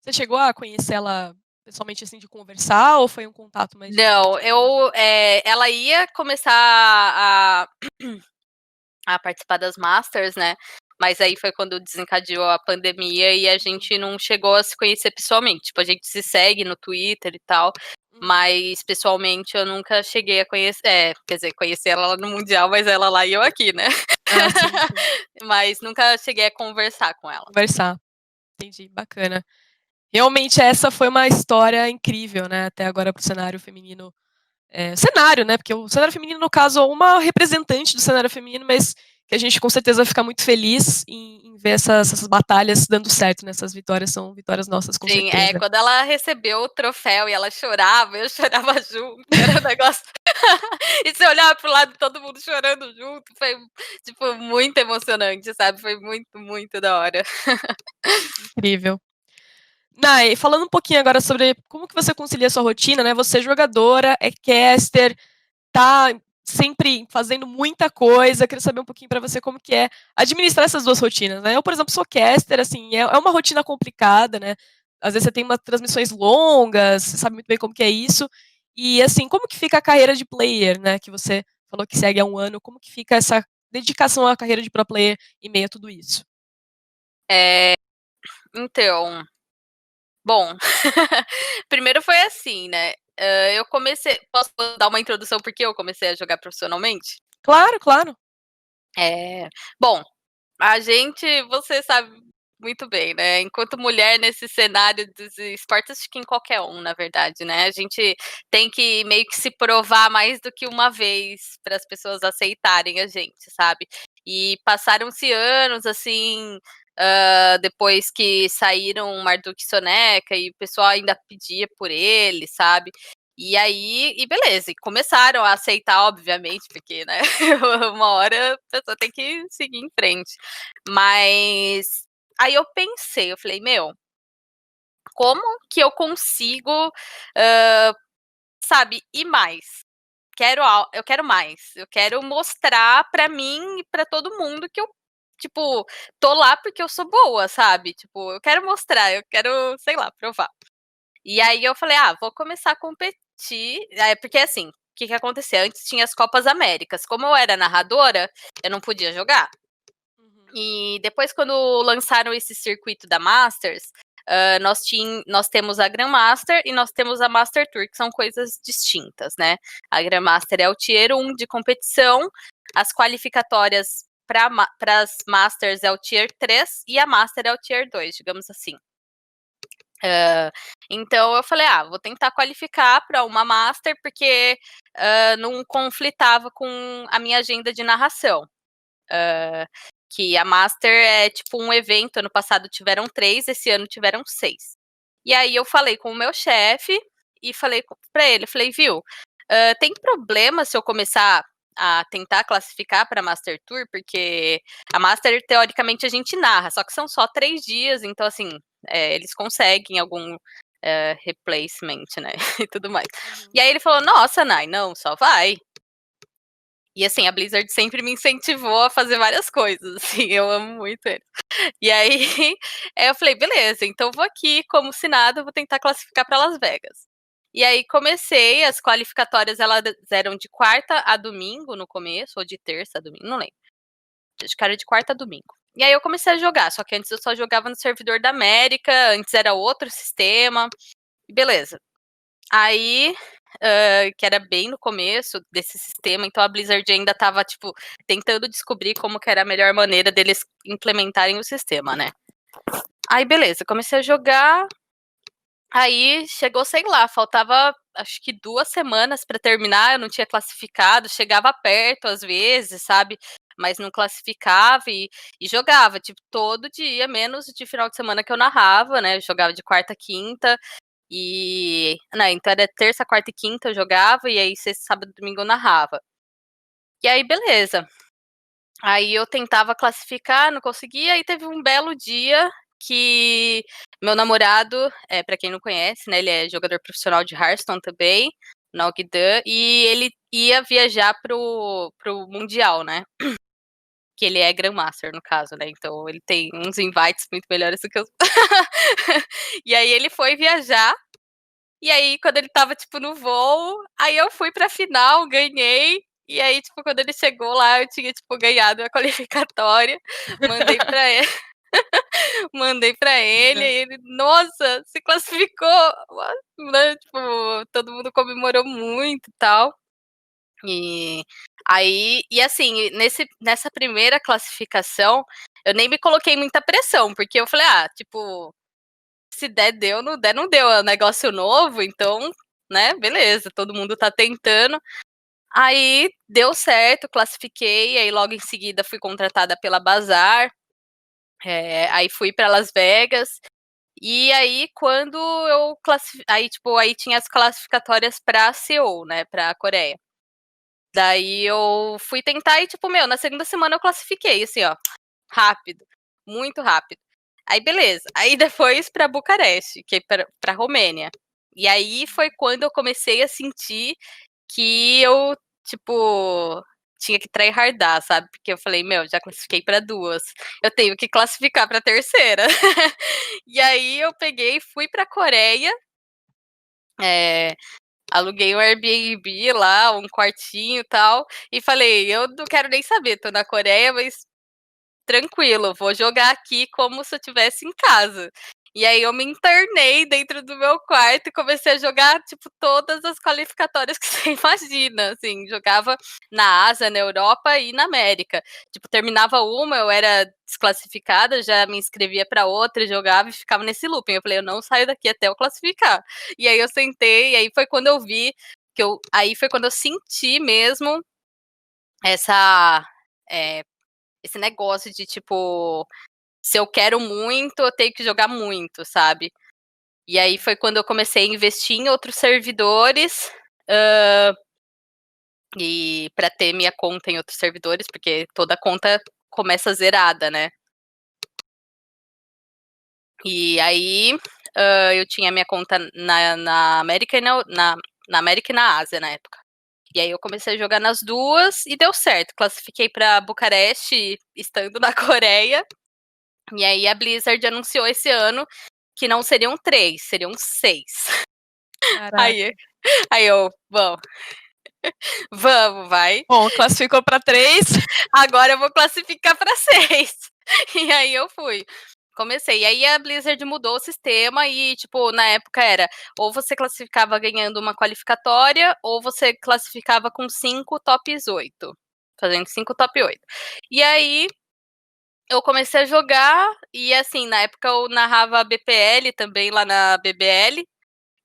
Você chegou a conhecer ela pessoalmente, assim, de conversar, ou foi um contato mais Não, distante também? ela ia começar a participar das Masters, né? Mas aí foi quando desencadeou a pandemia e a gente não chegou a se conhecer pessoalmente. Tipo, a gente se segue no Twitter e tal, mas pessoalmente eu nunca cheguei a conhecer. Quer dizer, conhecer ela lá no Mundial, mas ela lá e eu aqui, né? Ah, sim, sim. Mas nunca cheguei a conversar com ela. Conversar. Entendi, bacana. Realmente essa foi uma história incrível, né, até agora pro cenário feminino. Cenário, né, porque o cenário feminino, no caso, é uma representante do cenário feminino, mas que a gente com certeza fica muito feliz em ver essas batalhas dando certo, né, essas vitórias são vitórias nossas, com Sim, certeza. quando ela recebeu o troféu e ela chorava, eu chorava junto, era um negócio. E você olhava pro lado, todo mundo chorando junto, foi, tipo, muito emocionante, sabe? Foi muito, muito da hora. Incrível. Nai, falando um pouquinho agora sobre como que você concilia a sua rotina, né, você é jogadora, é caster, tá sempre fazendo muita coisa, queria saber um pouquinho pra você como que é administrar essas 2 rotinas, né. Eu, por exemplo, sou caster, assim, é uma rotina complicada, né, às vezes você tem umas transmissões longas, você sabe muito bem como que é isso, e assim, como que fica a carreira de player, né, que você falou que segue há 1 ano, como que fica essa dedicação à carreira de pro player em meio a tudo isso? Então, bom, primeiro foi assim, né, eu comecei, posso dar uma introdução por que eu comecei a jogar profissionalmente? Claro, claro. Bom, a gente, você sabe muito bem, né, enquanto mulher nesse cenário dos esportes, acho que em qualquer um, na verdade, né, a gente tem que meio que se provar mais do que uma vez para as pessoas aceitarem a gente, sabe. E passaram-se anos, assim, depois que saíram Marduk e Soneca e o pessoal ainda pedia por ele, sabe. E aí beleza, e começaram a aceitar, obviamente, porque, né, uma hora a pessoa tem que seguir em frente. Mas aí eu pensei, eu falei: "Meu, como que eu consigo, sabe, ir mais? Eu quero mais, eu quero mostrar pra mim e pra todo mundo que eu, tipo, tô lá porque eu sou boa, sabe, tipo, eu quero mostrar, eu quero, sei lá, provar". E aí eu falei: "Ah, vou começar a competir", porque assim, o que que acontecia, antes tinha as Copas Américas, como eu era narradora, eu não podia jogar. Uhum. E depois quando lançaram esse circuito da Masters, nós temos a Grandmaster e nós temos a Master Tour, que são coisas distintas, né. A Grandmaster é o Tier 1 de competição, as qualificatórias para as Masters é o Tier 3 e a Master é o Tier 2, digamos assim. Então eu falei: "Ah, vou tentar qualificar para uma Master", porque, não conflitava com a minha agenda de narração. Que a Master é tipo um evento, ano passado tiveram 3, esse ano tiveram 6. E aí eu falei com o meu chefe e falei para ele, falei: "Viu, tem problema se eu começar a tentar classificar pra Master Tour? Porque a Master teoricamente a gente narra, só que são só 3 dias, então assim, eles conseguem algum, replacement, né, e tudo mais". Uhum. E aí ele falou: "Nossa, Nai, não, só vai". E assim, a Blizzard sempre me incentivou a fazer várias coisas, assim, eu amo muito eles. E aí, eu falei: "Beleza, então vou aqui, como se nada, vou tentar classificar para Las Vegas". E aí comecei, as qualificatórias elas eram de quarta a domingo no começo, ou de terça a domingo, não lembro. Acho que era de quarta a domingo. E aí eu comecei a jogar, só que antes eu só jogava no servidor da América, antes era outro sistema, e beleza. Aí, que era bem no começo desse sistema, então a Blizzard ainda estava, tipo, tentando descobrir como que era a melhor maneira deles implementarem o sistema, né. Aí beleza, comecei a jogar, Aí chegou, sei lá, faltava acho que 2 semanas para terminar, eu não tinha classificado, chegava perto às vezes, sabe? Mas não classificava e jogava, tipo, todo dia, menos de final de semana que eu narrava, né? Eu jogava de quarta a quinta e. Não, então era terça, quarta e quinta eu jogava, e aí sexta, sábado e domingo eu narrava. E aí, beleza. Aí eu tentava classificar, não conseguia, aí teve um belo dia que meu namorado, para quem não conhece, né, ele é jogador profissional de Hearthstone também, na Ogdan, e ele ia viajar pro Mundial, né? Que ele é Grandmaster, no caso, né? Então ele tem uns invites muito melhores do que eu. E aí ele foi viajar, e aí quando ele tava, tipo, no voo, aí eu fui pra final, ganhei, e aí, tipo, quando ele chegou lá, eu tinha, tipo, ganhado a qualificatória, mandei pra ele, mandei pra ele, e ele, nossa, se classificou, né? Tipo, todo mundo comemorou muito e tal. E aí, e assim, nessa primeira classificação, eu nem me coloquei muita pressão, porque eu falei, tipo, se der, deu, não der, não deu. É um negócio novo, então, né, beleza, todo mundo tá tentando. Aí deu certo, classifiquei, aí logo em seguida fui contratada pela Bazar, aí fui para Las Vegas, e aí quando eu aí tipo, aí tinha as classificatórias para Seul, né, para Coreia. Daí eu fui tentar e tipo, meu, na segunda semana eu classifiquei, assim, ó, rápido, muito rápido. Aí beleza, aí depois para Bucareste, que é para Romênia. E aí foi quando eu comecei a sentir que eu, tipo, tinha que tryhardar, sabe? Porque eu falei, meu, já classifiquei para 2, eu tenho que classificar para terceira. E aí eu peguei, fui para Coreia, aluguei um Airbnb lá, um quartinho e tal, e falei, eu não quero nem saber, tô na Coreia, mas tranquilo, vou jogar aqui como se eu estivesse em casa. E aí eu me internei dentro do meu quarto e comecei a jogar, tipo, todas as qualificatórias que você imagina, assim, jogava na Ásia, na Europa e na América. Tipo, terminava uma, eu era desclassificada, já me inscrevia para outra, jogava e ficava nesse looping. Eu falei, eu não saio daqui até eu classificar. E aí eu sentei, e aí foi quando eu vi aí foi quando eu senti mesmo essa esse negócio de, tipo, se eu quero muito, eu tenho que jogar muito, sabe? E aí foi quando eu comecei a investir em outros servidores, e para ter minha conta em outros servidores, porque toda conta começa zerada, né? E aí eu tinha minha conta na América e na América e na Ásia na época. E aí eu comecei a jogar nas duas e deu certo. Classifiquei para Bucareste, estando na Coreia. E aí a Blizzard anunciou esse ano que não seriam 3, seriam 6. Aí, Caraca. aí eu, vamos, vai. Bom, classificou para 3. Agora eu vou classificar para 6. E aí eu fui. Comecei. E aí a Blizzard mudou o sistema e, tipo, na época era ou você classificava ganhando uma qualificatória ou você classificava com 5 tops 8. Fazendo 5 top 8. E aí eu comecei a jogar e, assim, na época eu narrava BPL também lá na BBL.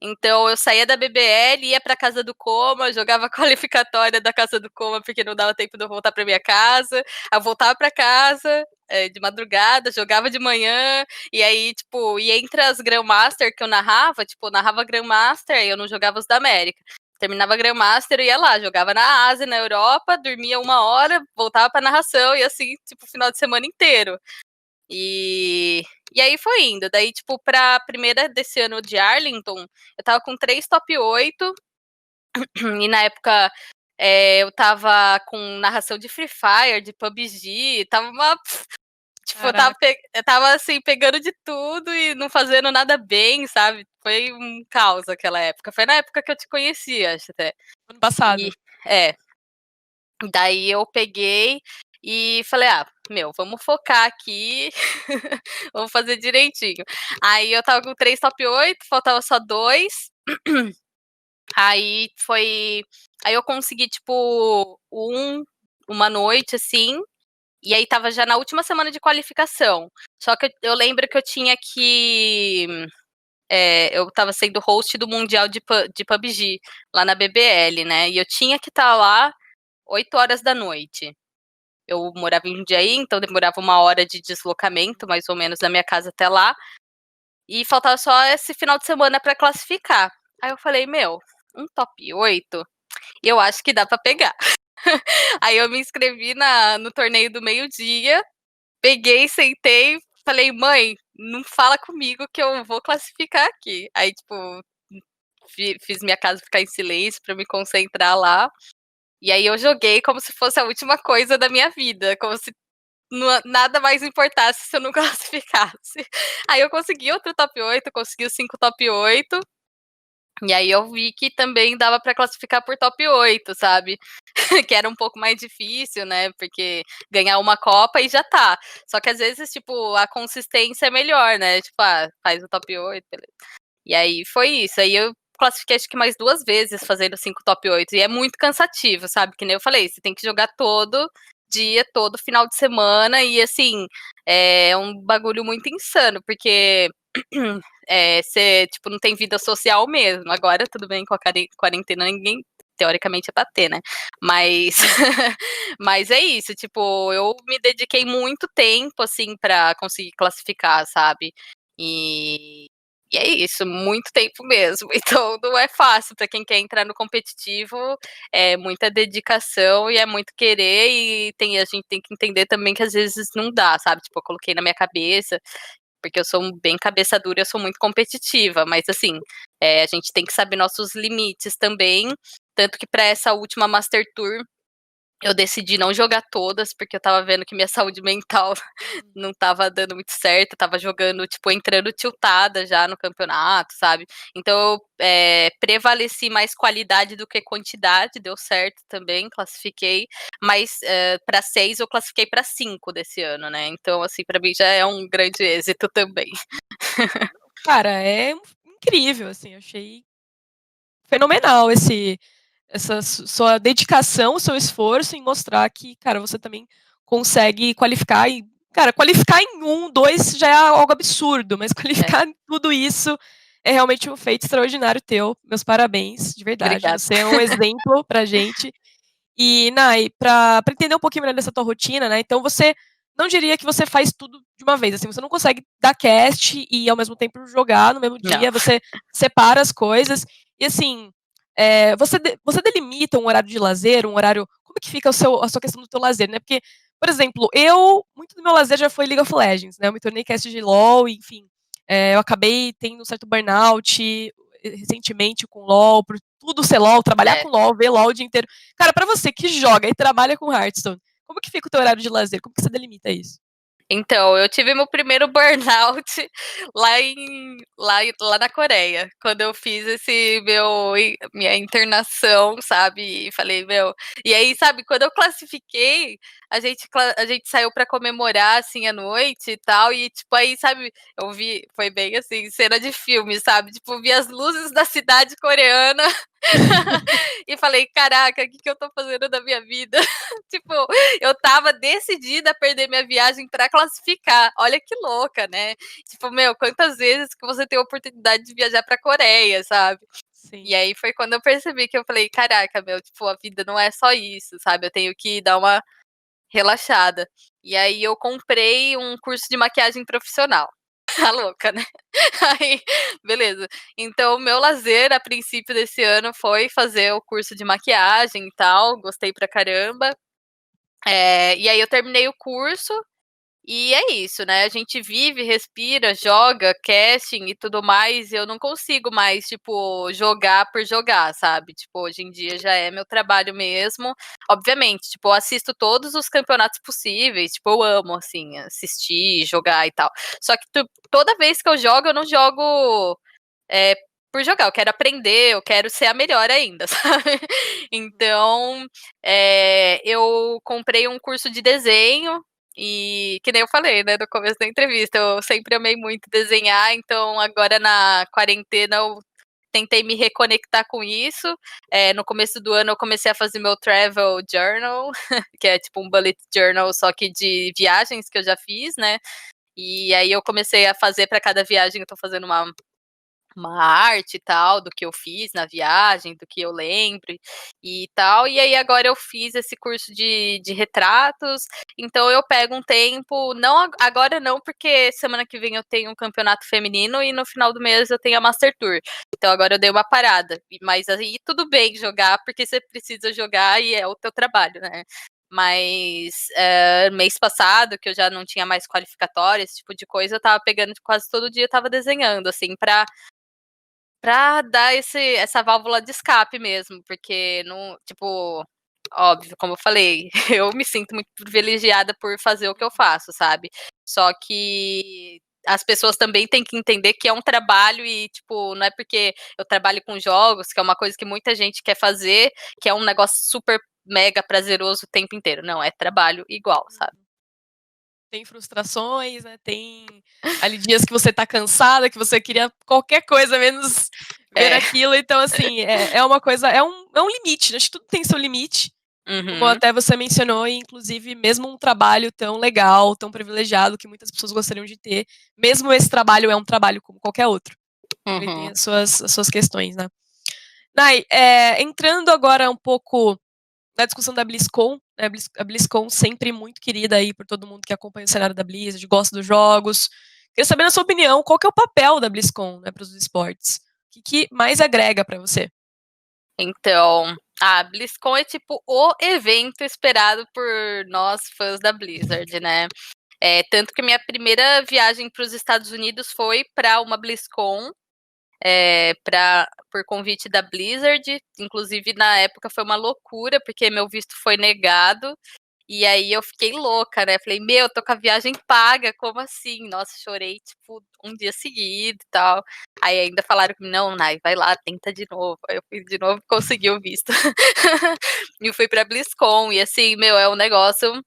Então eu saía da BBL, ia pra casa do Coma, jogava a qualificatória da casa do Coma, porque não dava tempo de eu voltar pra minha casa. Aí eu voltava pra casa de madrugada, jogava de manhã, e aí, tipo, e entre as Grandmaster que eu narrava, tipo, eu narrava Grandmaster, aí eu não jogava os da América. Terminava Grandmaster e ia lá, jogava na Ásia, na Europa, dormia 1 hora, voltava pra narração, e assim, tipo, o final de semana inteiro. E aí foi indo. Daí, tipo, pra primeira desse ano de Arlington, eu tava com 3 top 8. E na época eu tava com narração de Free Fire, de PUBG, tava uma. Tipo, eu tava assim, pegando de tudo e não fazendo nada bem, sabe? Foi um caos aquela época. Foi na época que eu te conheci, acho até. Ano passado. E, daí eu peguei e falei, meu, vamos focar aqui, vamos fazer direitinho. Aí eu tava com 3 top 8, faltava só 2. Aí foi. Aí eu consegui, tipo, uma noite, assim. E aí tava já na última semana de qualificação. Só que eu lembro que eu tinha que eu tava sendo host do Mundial de PUBG, lá na BBL, né? E eu tinha que estar lá 8 horas da noite. Eu morava em Jundiaí, então demorava 1 hora de deslocamento, mais ou menos, da minha casa até lá. E faltava só esse final de semana para classificar. Aí eu falei, meu, um top 8, eu acho que dá para pegar. Aí eu me inscrevi no torneio do meio-dia, peguei, sentei, falei, mãe, não fala comigo que eu vou classificar aqui. Aí, tipo, fiz minha casa ficar em silêncio para me concentrar lá. E aí eu joguei como se fosse a última coisa da minha vida, como se nada mais importasse se eu não classificasse. Aí eu consegui outro top 8, consegui os 5 top 8. E aí eu vi que também dava para classificar por top 8, sabe? Que era um pouco mais difícil, né? Porque ganhar uma Copa e já tá. Só que às vezes, tipo, a consistência é melhor, né? Tipo, faz o top 8, beleza. E aí foi isso. Aí eu classifiquei acho que mais 2 vezes fazendo 5 top 8. E é muito cansativo, sabe? Que nem eu falei, você tem que jogar todo dia, todo final de semana. E assim, é um bagulho muito insano, porque você, tipo, não tem vida social mesmo. Agora, tudo bem, com a quarentena, ninguém teoricamente é pra ter, né? Mas, mas é isso, tipo, eu me dediquei muito tempo, assim, pra conseguir classificar, sabe? E, e é isso, muito tempo mesmo. Então não é fácil para quem quer entrar no competitivo, é muita dedicação e é muito querer, e a gente tem que entender também que às vezes não dá, sabe? Tipo, eu coloquei na minha cabeça, porque eu sou bem cabeça dura, eu sou muito competitiva, mas assim, a gente tem que saber nossos limites também, tanto que para essa última Master Tour eu decidi não jogar todas, porque eu tava vendo que minha saúde mental não tava dando muito certo, eu tava jogando, tipo, entrando tiltada já no campeonato, sabe? Então eu prevaleci mais qualidade do que quantidade, deu certo também, classifiquei, mas para 6 eu classifiquei para 5 desse ano, né? Então, assim, para mim já é um grande êxito também. Cara, é incrível, assim, achei fenomenal essa sua dedicação, seu esforço em mostrar que, cara, você também consegue qualificar e, cara, qualificar em 1, 2 já é algo absurdo, mas qualificar em tudo isso é realmente um feito extraordinário teu. Meus parabéns, de verdade. Obrigada. Você é um exemplo pra gente. E, Nai, pra entender um pouquinho melhor dessa tua rotina, né? Então você não diria que você faz tudo de uma vez, assim, você não consegue dar cast e ao mesmo tempo jogar no mesmo Não. dia, você separa as coisas. E assim, você delimita um horário de lazer, um horário. Como é que fica a sua questão do teu lazer, né? Porque, por exemplo, muito do meu lazer já foi League of Legends, né? Eu me tornei cast de LoL, enfim. Eu acabei tendo um certo burnout recentemente com LoL, por tudo ser LoL, trabalhar com LoL, ver LoL o dia inteiro. Cara, pra você que joga e trabalha com Hearthstone, como que fica o teu horário de lazer? Como que você delimita isso? Então, eu tive meu primeiro burnout lá na Coreia, quando eu fiz minha internação, sabe? E falei, meu. E aí, sabe, quando eu classifiquei, a gente saiu pra comemorar, assim, à noite e tal. E, tipo, aí, sabe, eu vi, foi bem assim, cena de filme, sabe? Tipo, vi as luzes da cidade coreana e falei, caraca, o que eu tô fazendo da minha vida? Tipo, eu tava decidida a perder minha viagem pra classificar. Olha que louca, né? Tipo, meu, quantas vezes que você tem a oportunidade de viajar pra Coreia, sabe? Sim. E aí foi quando eu percebi que eu falei, caraca, meu, tipo, a vida não é só isso, sabe? Eu tenho que dar uma relaxada. E aí eu comprei um curso de maquiagem profissional. Tá louca, né? Aí, beleza. Então, o meu lazer a princípio desse ano foi fazer o curso de maquiagem e tal, gostei pra caramba. E aí eu terminei o curso, e é isso, né? A gente vive, respira, joga, casting e tudo mais, e eu não consigo mais, tipo, jogar por jogar, sabe? Tipo, hoje em dia já é meu trabalho mesmo. Obviamente, tipo, eu assisto todos os campeonatos possíveis, tipo, eu amo, assim, assistir, jogar e tal. Só que toda vez que eu jogo, eu não jogo é, por jogar, eu quero aprender, eu quero ser a melhor ainda, sabe? Então, eu comprei um curso de desenho e, que nem eu falei, né, no começo da entrevista, eu sempre amei muito desenhar, então agora na quarentena eu tentei me reconectar com isso. No começo do ano eu comecei a fazer meu travel journal, que é tipo um bullet journal, só que de viagens que eu já fiz, né? E aí eu comecei a fazer para cada viagem, eu tô fazendo uma arte e tal, do que eu fiz na viagem, do que eu lembro e tal. E aí agora eu fiz esse curso de retratos, então eu pego um tempo, não agora não, porque semana que vem eu tenho um campeonato feminino e no final do mês eu tenho a Master Tour. Então agora eu dei uma parada, mas aí tudo bem jogar, porque você precisa jogar e é o teu trabalho, né? Mas mês passado, que eu já não tinha mais qualificatória, esse tipo de coisa, eu tava pegando quase todo dia, eu tava desenhando, assim, pra dar essa válvula de escape mesmo, porque não, tipo, óbvio, como eu falei, eu me sinto muito privilegiada por fazer o que eu faço, sabe? Só que as pessoas também têm que entender que é um trabalho e, tipo, não é porque eu trabalho com jogos, que é uma coisa que muita gente quer fazer, que é um negócio super mega prazeroso o tempo inteiro. Não, é trabalho igual, sabe? Tem frustrações, né? Tem ali dias que você tá cansada, que você queria qualquer coisa menos ver É. aquilo. Então, assim, é uma coisa, é um limite, né? Acho que tudo tem seu limite. Como Uhum, até você mencionou, e inclusive, mesmo um trabalho tão legal, tão privilegiado, que muitas pessoas gostariam de ter, mesmo esse trabalho é um trabalho como qualquer outro. Ele tem uhum. as suas questões, né? Nai, entrando agora um pouco na discussão da BlizzCon, né, a BlizzCon sempre muito querida aí por todo mundo que acompanha o cenário da Blizzard, gosta dos jogos. Queria saber, na sua opinião, qual que é o papel da BlizzCon, né, para os esportes? O que mais agrega para você? Então, a BlizzCon é tipo o evento esperado por nós fãs da Blizzard, né? Tanto que minha primeira viagem para os Estados Unidos foi para uma BlizzCon, por convite da Blizzard. Inclusive, na época foi uma loucura, porque meu visto foi negado. E aí eu fiquei louca, né? Falei, meu, tô com a viagem paga, como assim? Nossa, chorei, tipo, um dia seguido e tal. Aí ainda falaram que não, Nai, vai lá, tenta de novo. Aí eu fui de novo e consegui o visto. E fui pra BlizzCon, e assim, meu, é um negócio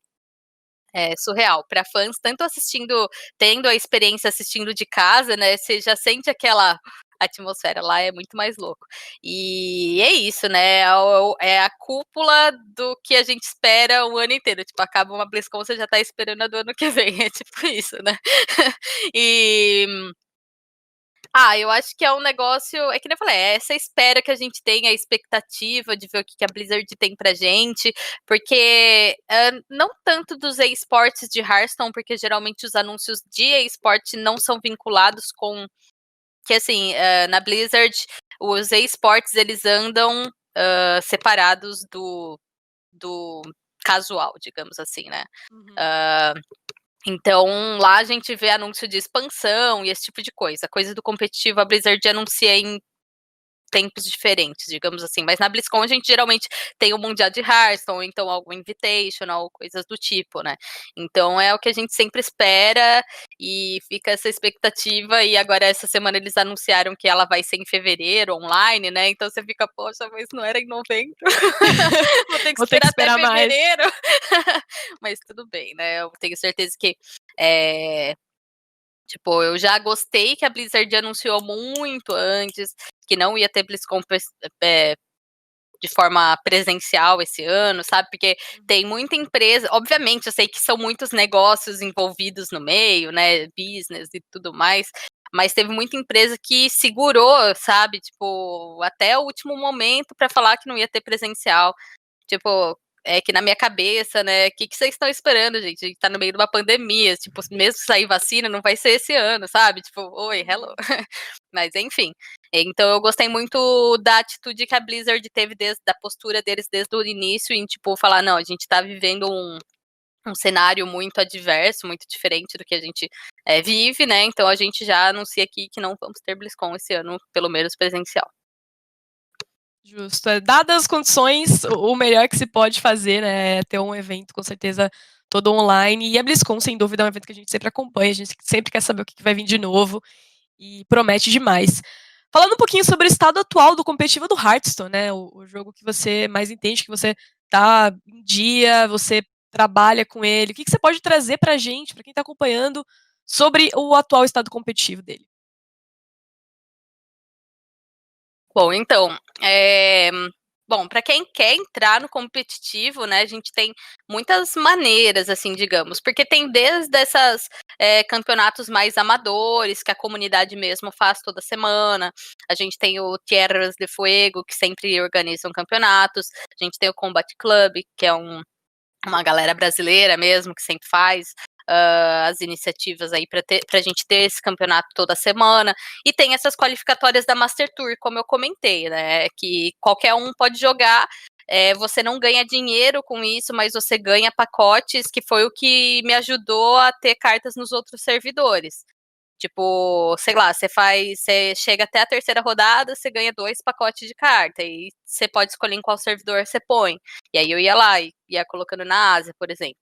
surreal. Para fãs, tanto assistindo, tendo a experiência assistindo de casa, né? Você já sente aquela atmosfera lá, é muito mais louco. E é isso, né? É a cúpula do que a gente espera o ano inteiro. Tipo, acaba uma BlizzCon, você já tá esperando a do ano que vem. É tipo isso, né? E eu acho que é um negócio, é que nem eu falei, é essa espera que a gente tem, a expectativa de ver o que a Blizzard tem pra gente, porque não tanto dos esportes de Hearthstone, porque geralmente os anúncios de esporte não são vinculados com, que assim, na Blizzard, os esportes eles andam separados do casual, digamos assim, né? Uhum. Uh, então, lá a gente vê anúncio de expansão e esse tipo de coisa. Coisa do competitivo, a Blizzard anuncia em tempos diferentes, digamos assim. Mas na BlizzCon a gente geralmente tem o Mundial de Hearthstone, então algum Invitational, coisas do tipo, né? Então é o que a gente sempre espera e fica essa expectativa. E agora essa semana eles anunciaram que ela vai ser em fevereiro, online, né? Então você fica, poxa, mas não era em novembro? Vou ter que Vou ter que esperar até esperar mais. fevereiro. Mas tudo bem, né? Eu tenho certeza que é, tipo, eu já gostei que a Blizzard anunciou muito antes que não ia ter BlizzCon de forma presencial esse ano, sabe? Porque tem muita empresa, obviamente, eu sei que são muitos negócios envolvidos no meio, né? Business e tudo mais, mas teve muita empresa que segurou, sabe? Tipo, até o último momento para falar que não ia ter presencial. Tipo, é que na minha cabeça, né, o que vocês estão esperando, gente? A gente tá no meio de uma pandemia, tipo, mesmo que sair vacina, não vai ser esse ano, sabe? Tipo, oi, hello. Uhum. Mas enfim. Então eu gostei muito da atitude que a Blizzard teve da postura deles desde o início, em tipo, falar, não, a gente tá vivendo um cenário muito adverso, muito diferente do que a gente vive, né? Então a gente já anuncia aqui que não vamos ter BlizzCon esse ano, pelo menos presencial. Justo. Dadas as condições, o melhor que se pode fazer, né, é ter um evento, com certeza, todo online. E a BlizzCon, sem dúvida, é um evento que a gente sempre acompanha, a gente sempre quer saber o que vai vir de novo e promete demais. Falando um pouquinho sobre o estado atual do competitivo do Hearthstone, né, o jogo que você mais entende, que você tá em dia, você trabalha com ele. O que você pode trazer pra gente, pra quem tá acompanhando, sobre o atual estado competitivo dele? Bom, então, Bom, para quem quer entrar no competitivo, né, a gente tem muitas maneiras, assim, digamos, porque tem desde essas campeonatos mais amadores, que a comunidade mesmo faz toda semana, a gente tem o Tierras de Fuego, que sempre organizam campeonatos, a gente tem o Combat Club, que é uma galera brasileira mesmo, que sempre faz as iniciativas aí para a gente ter esse campeonato toda semana, e tem essas qualificatórias da Master Tour, como eu comentei, né, que qualquer um pode jogar, você não ganha dinheiro com isso, mas você ganha pacotes, que foi o que me ajudou a ter cartas nos outros servidores. Tipo, sei lá, você chega até a terceira rodada, você ganha 2 pacotes de carta, e você pode escolher em qual servidor você põe. E aí eu ia lá e ia colocando na Ásia, por exemplo.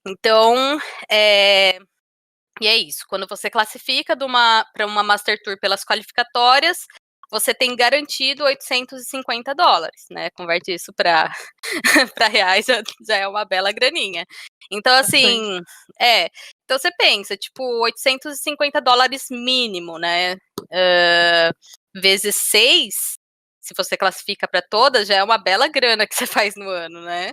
Então, e é isso. Quando você classifica para uma Master Tour pelas qualificatórias, você tem garantido $850, né? Converte isso para para reais, já é uma bela graninha. Então, Bastante. assim, então você pensa, tipo, $850 mínimo, né? Vezes 6, se você classifica para todas, já é uma bela grana que você faz no ano, né?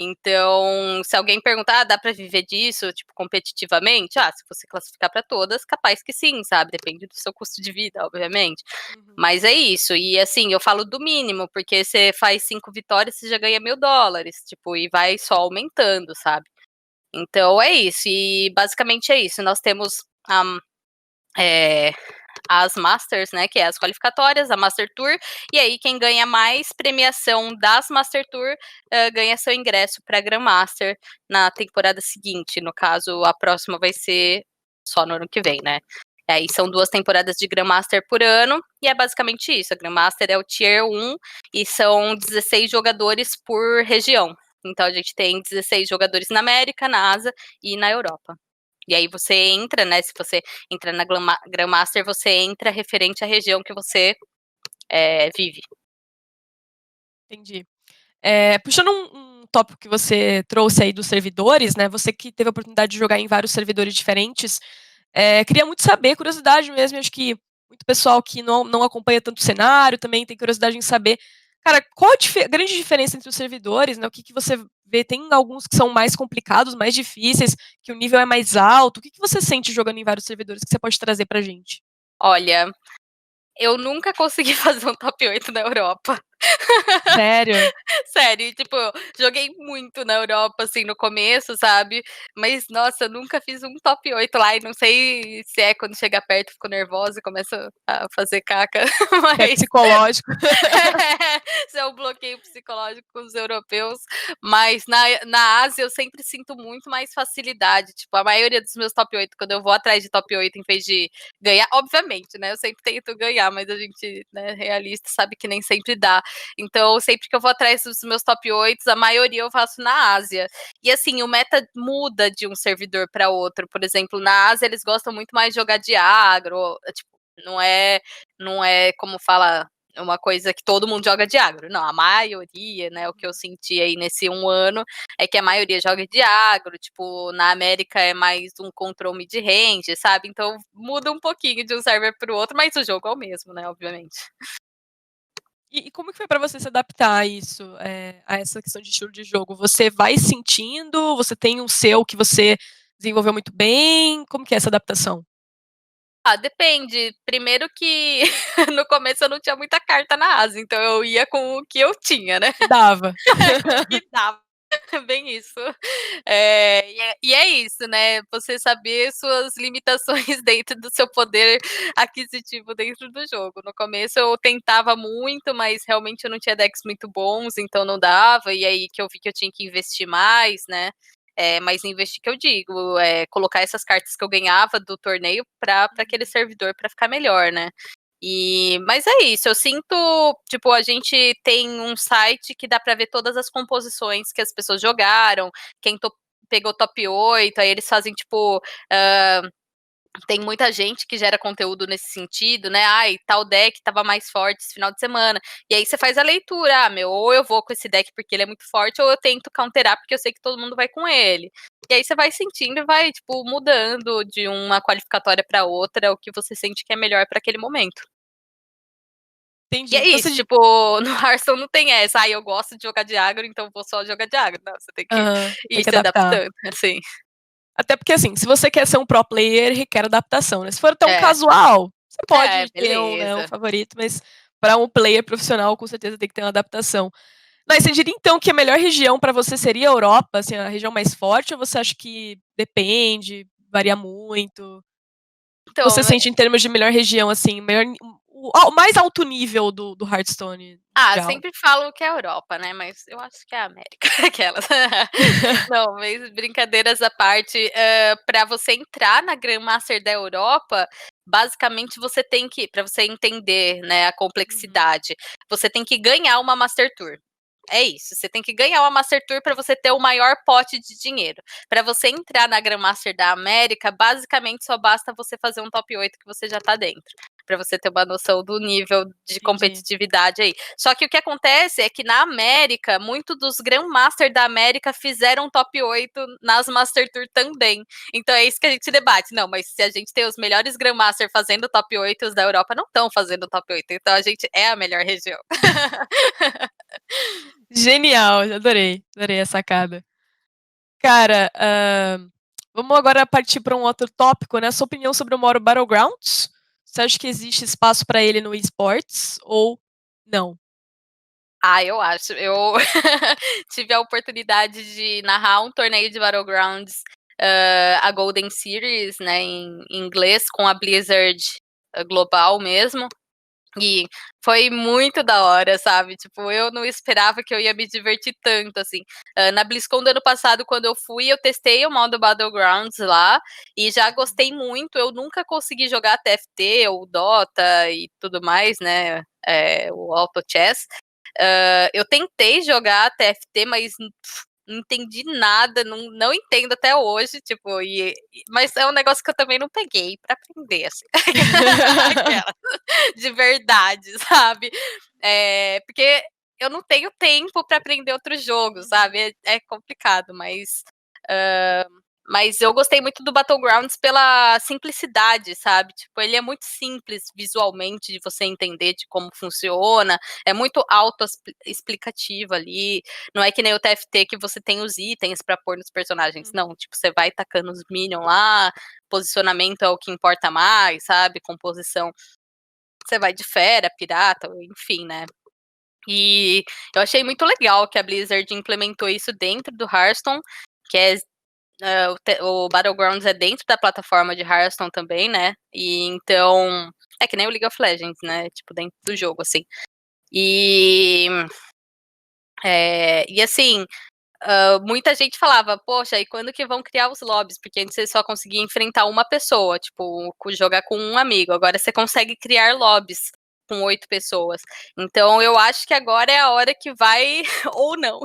Então, se alguém perguntar, dá para viver disso, tipo, competitivamente? Se você classificar para todas, capaz que sim, sabe? Depende do seu custo de vida, obviamente. Uhum. Mas é isso. E assim, eu falo do mínimo, porque você faz 5 vitórias, você já ganha $1.000, tipo, e vai só aumentando, sabe? Então é isso. E basicamente é isso. Nós temos as Masters, né, que é as qualificatórias, a Master Tour, e aí quem ganha mais premiação das Master Tour ganha seu ingresso para a Grandmaster na temporada seguinte. No caso, a próxima vai ser só no ano que vem, né? Aí são 2 temporadas de Grandmaster por ano, e é basicamente isso. A Grandmaster é o Tier 1 e são 16 jogadores por região. Então a gente tem 16 jogadores na América, na Ásia e na Europa. E aí você entra, né? Se você entra na Grandmaster, você entra referente à região que você vive. Entendi. Puxando um tópico que você trouxe aí dos servidores, né? Você que teve a oportunidade de jogar em vários servidores diferentes, queria muito saber, curiosidade mesmo, acho que muito pessoal que não acompanha tanto o cenário também tem curiosidade em saber, cara, qual a grande diferença entre os servidores, né? O que você vê? Tem alguns que são mais complicados, mais difíceis, que o nível é mais alto. O que você sente jogando em vários servidores que você pode trazer pra gente? Olha, eu nunca consegui fazer um top 8 na Europa. Sério? Sério, tipo, joguei muito na Europa, assim, no começo, sabe? Mas, nossa, eu nunca fiz um top 8 lá e não sei se é quando chega perto, fico nervosa e começo a fazer caca, Que é mas psicológico. se é um bloqueio psicológico com os europeus, mas na Ásia eu sempre sinto muito mais facilidade, tipo, a maioria dos meus top 8, quando eu vou atrás de top 8 em vez de ganhar, obviamente, né, eu sempre tento ganhar, mas a gente, né, realista, sabe que nem sempre dá. Então, sempre que eu vou atrás dos meus top 8, a maioria eu faço na Ásia. E assim, o meta muda de um servidor para outro. Por exemplo, na Ásia eles gostam muito mais de jogar de agro, tipo, não é como fala uma coisa que todo mundo joga de agro. Não, a maioria, né, o que eu senti aí nesse 1 ano é que a maioria joga de agro, tipo, na América é mais um control mid-range, sabe? Então muda um pouquinho de um server para o outro, mas o jogo é o mesmo, né, obviamente. E como que foi pra você se adaptar a isso, a essa questão de estilo de jogo? Você vai sentindo? Você tem um seu que você desenvolveu muito bem? Como que é essa adaptação? Depende. Primeiro que no começo eu não tinha muita carta na Ásia, então eu ia com o que eu tinha, né? Que dava. Com o que dava. Bem isso. E é isso, né? Você saber suas limitações dentro do seu poder aquisitivo dentro do jogo. No começo eu tentava muito, mas realmente eu não tinha decks muito bons, então não dava. E aí que eu vi que eu tinha que investir mais, né? Mas investir que eu digo, colocar essas cartas que eu ganhava do torneio para aquele servidor para ficar melhor, né? Mas é isso, eu sinto, tipo, a gente tem um site que dá para ver todas as composições que as pessoas jogaram, quem pegou top 8, aí eles fazem, tipo, tem muita gente que gera conteúdo nesse sentido, né? Ai, tal deck tava mais forte esse final de semana. E aí você faz a leitura, ou eu vou com esse deck porque ele é muito forte, ou eu tento counterar porque eu sei que todo mundo vai com ele. E aí você vai sentindo e vai, tipo, mudando de uma qualificatória para outra o que você sente que é melhor para aquele momento. E Entendi. é Então isso, tipo, no Hearthstone não tem essa, eu gosto de jogar de agro, então vou só jogar de agro. Não, você tem que tem ir que se adaptar. adaptando, assim. Até porque, assim, se você quer ser um pro player, requer adaptação, né? Se for tão É. casual, você pode ter um Beleza. favorito, mas para um player profissional, com certeza tem que ter uma adaptação. Mas você diria, então, que a melhor região para você seria a Europa, assim, a região mais forte, ou você acha que depende, varia muito? O que você Então, sente em termos de melhor região, assim, o mais alto nível do Hearthstone mundial? sempre falo que é a Europa, né, mas eu acho que é a América, aquelas. Não, mas brincadeiras à parte, pra você entrar na Grandmaster da Europa, basicamente você tem que, pra você entender, né, a Uhum, complexidade, você tem que ganhar uma Master Tour. É isso, você tem que ganhar uma Master Tour para você ter o maior pote de dinheiro. Para você entrar na Grandmaster da América, basicamente só basta você fazer um top 8 que você já tá dentro. Pra você ter uma noção do nível de entendi. competitividade aí. Só que o que acontece é que na América, muito dos Grandmaster da América fizeram top 8 nas Master Tour também. Então é isso que a gente debate. Não, mas se a gente tem os melhores Grandmaster fazendo top 8, os da Europa não estão fazendo top 8. Então a gente é a melhor região. Genial, adorei, adorei a sacada. Cara, vamos agora partir para um outro tópico, né? Sua opinião sobre o Moro Battlegrounds? Você acha que existe espaço para ele no esportes ou não? Eu acho. Eu tive a oportunidade de narrar um torneio de Battlegrounds, a Golden Series, né, em inglês, com a Blizzard global mesmo. E foi muito da hora, sabe? Tipo, eu não esperava que eu ia me divertir tanto, assim. Na BlizzCon do ano passado, quando eu fui, eu testei o modo Battlegrounds lá e já gostei muito. Eu nunca consegui jogar TFT ou Dota e tudo mais, né? O Auto Chess. Eu tentei jogar TFT, mas não entendi nada, não entendo até hoje, tipo, mas é um negócio que eu também não peguei pra aprender, assim. Aquela, de verdade, sabe? Porque eu não tenho tempo pra aprender outro jogo, Uhum. sabe? É complicado, mas eu gostei muito do Battlegrounds pela simplicidade, sabe? Tipo, ele é muito simples visualmente de você entender de como funciona, é muito auto-explicativo ali. Não é que nem o TFT que você tem os itens pra pôr nos personagens. Não, tipo, você vai tacando os minions lá, posicionamento é o que importa mais, sabe? Composição. Você vai de fera, pirata, enfim, né? E eu achei muito legal que a Blizzard implementou isso dentro do Hearthstone, que o Battlegrounds é dentro da plataforma de Hearthstone também, né? E então, é que nem o League of Legends, né? Tipo, dentro do Sim. jogo, assim. E, e assim, muita gente falava, poxa, e quando que vão criar os lobbies? Porque antes você só conseguia enfrentar uma pessoa, tipo, jogar com um amigo. Agora você consegue criar lobbies com 8 pessoas. Então eu acho que agora é a hora que vai, ou não,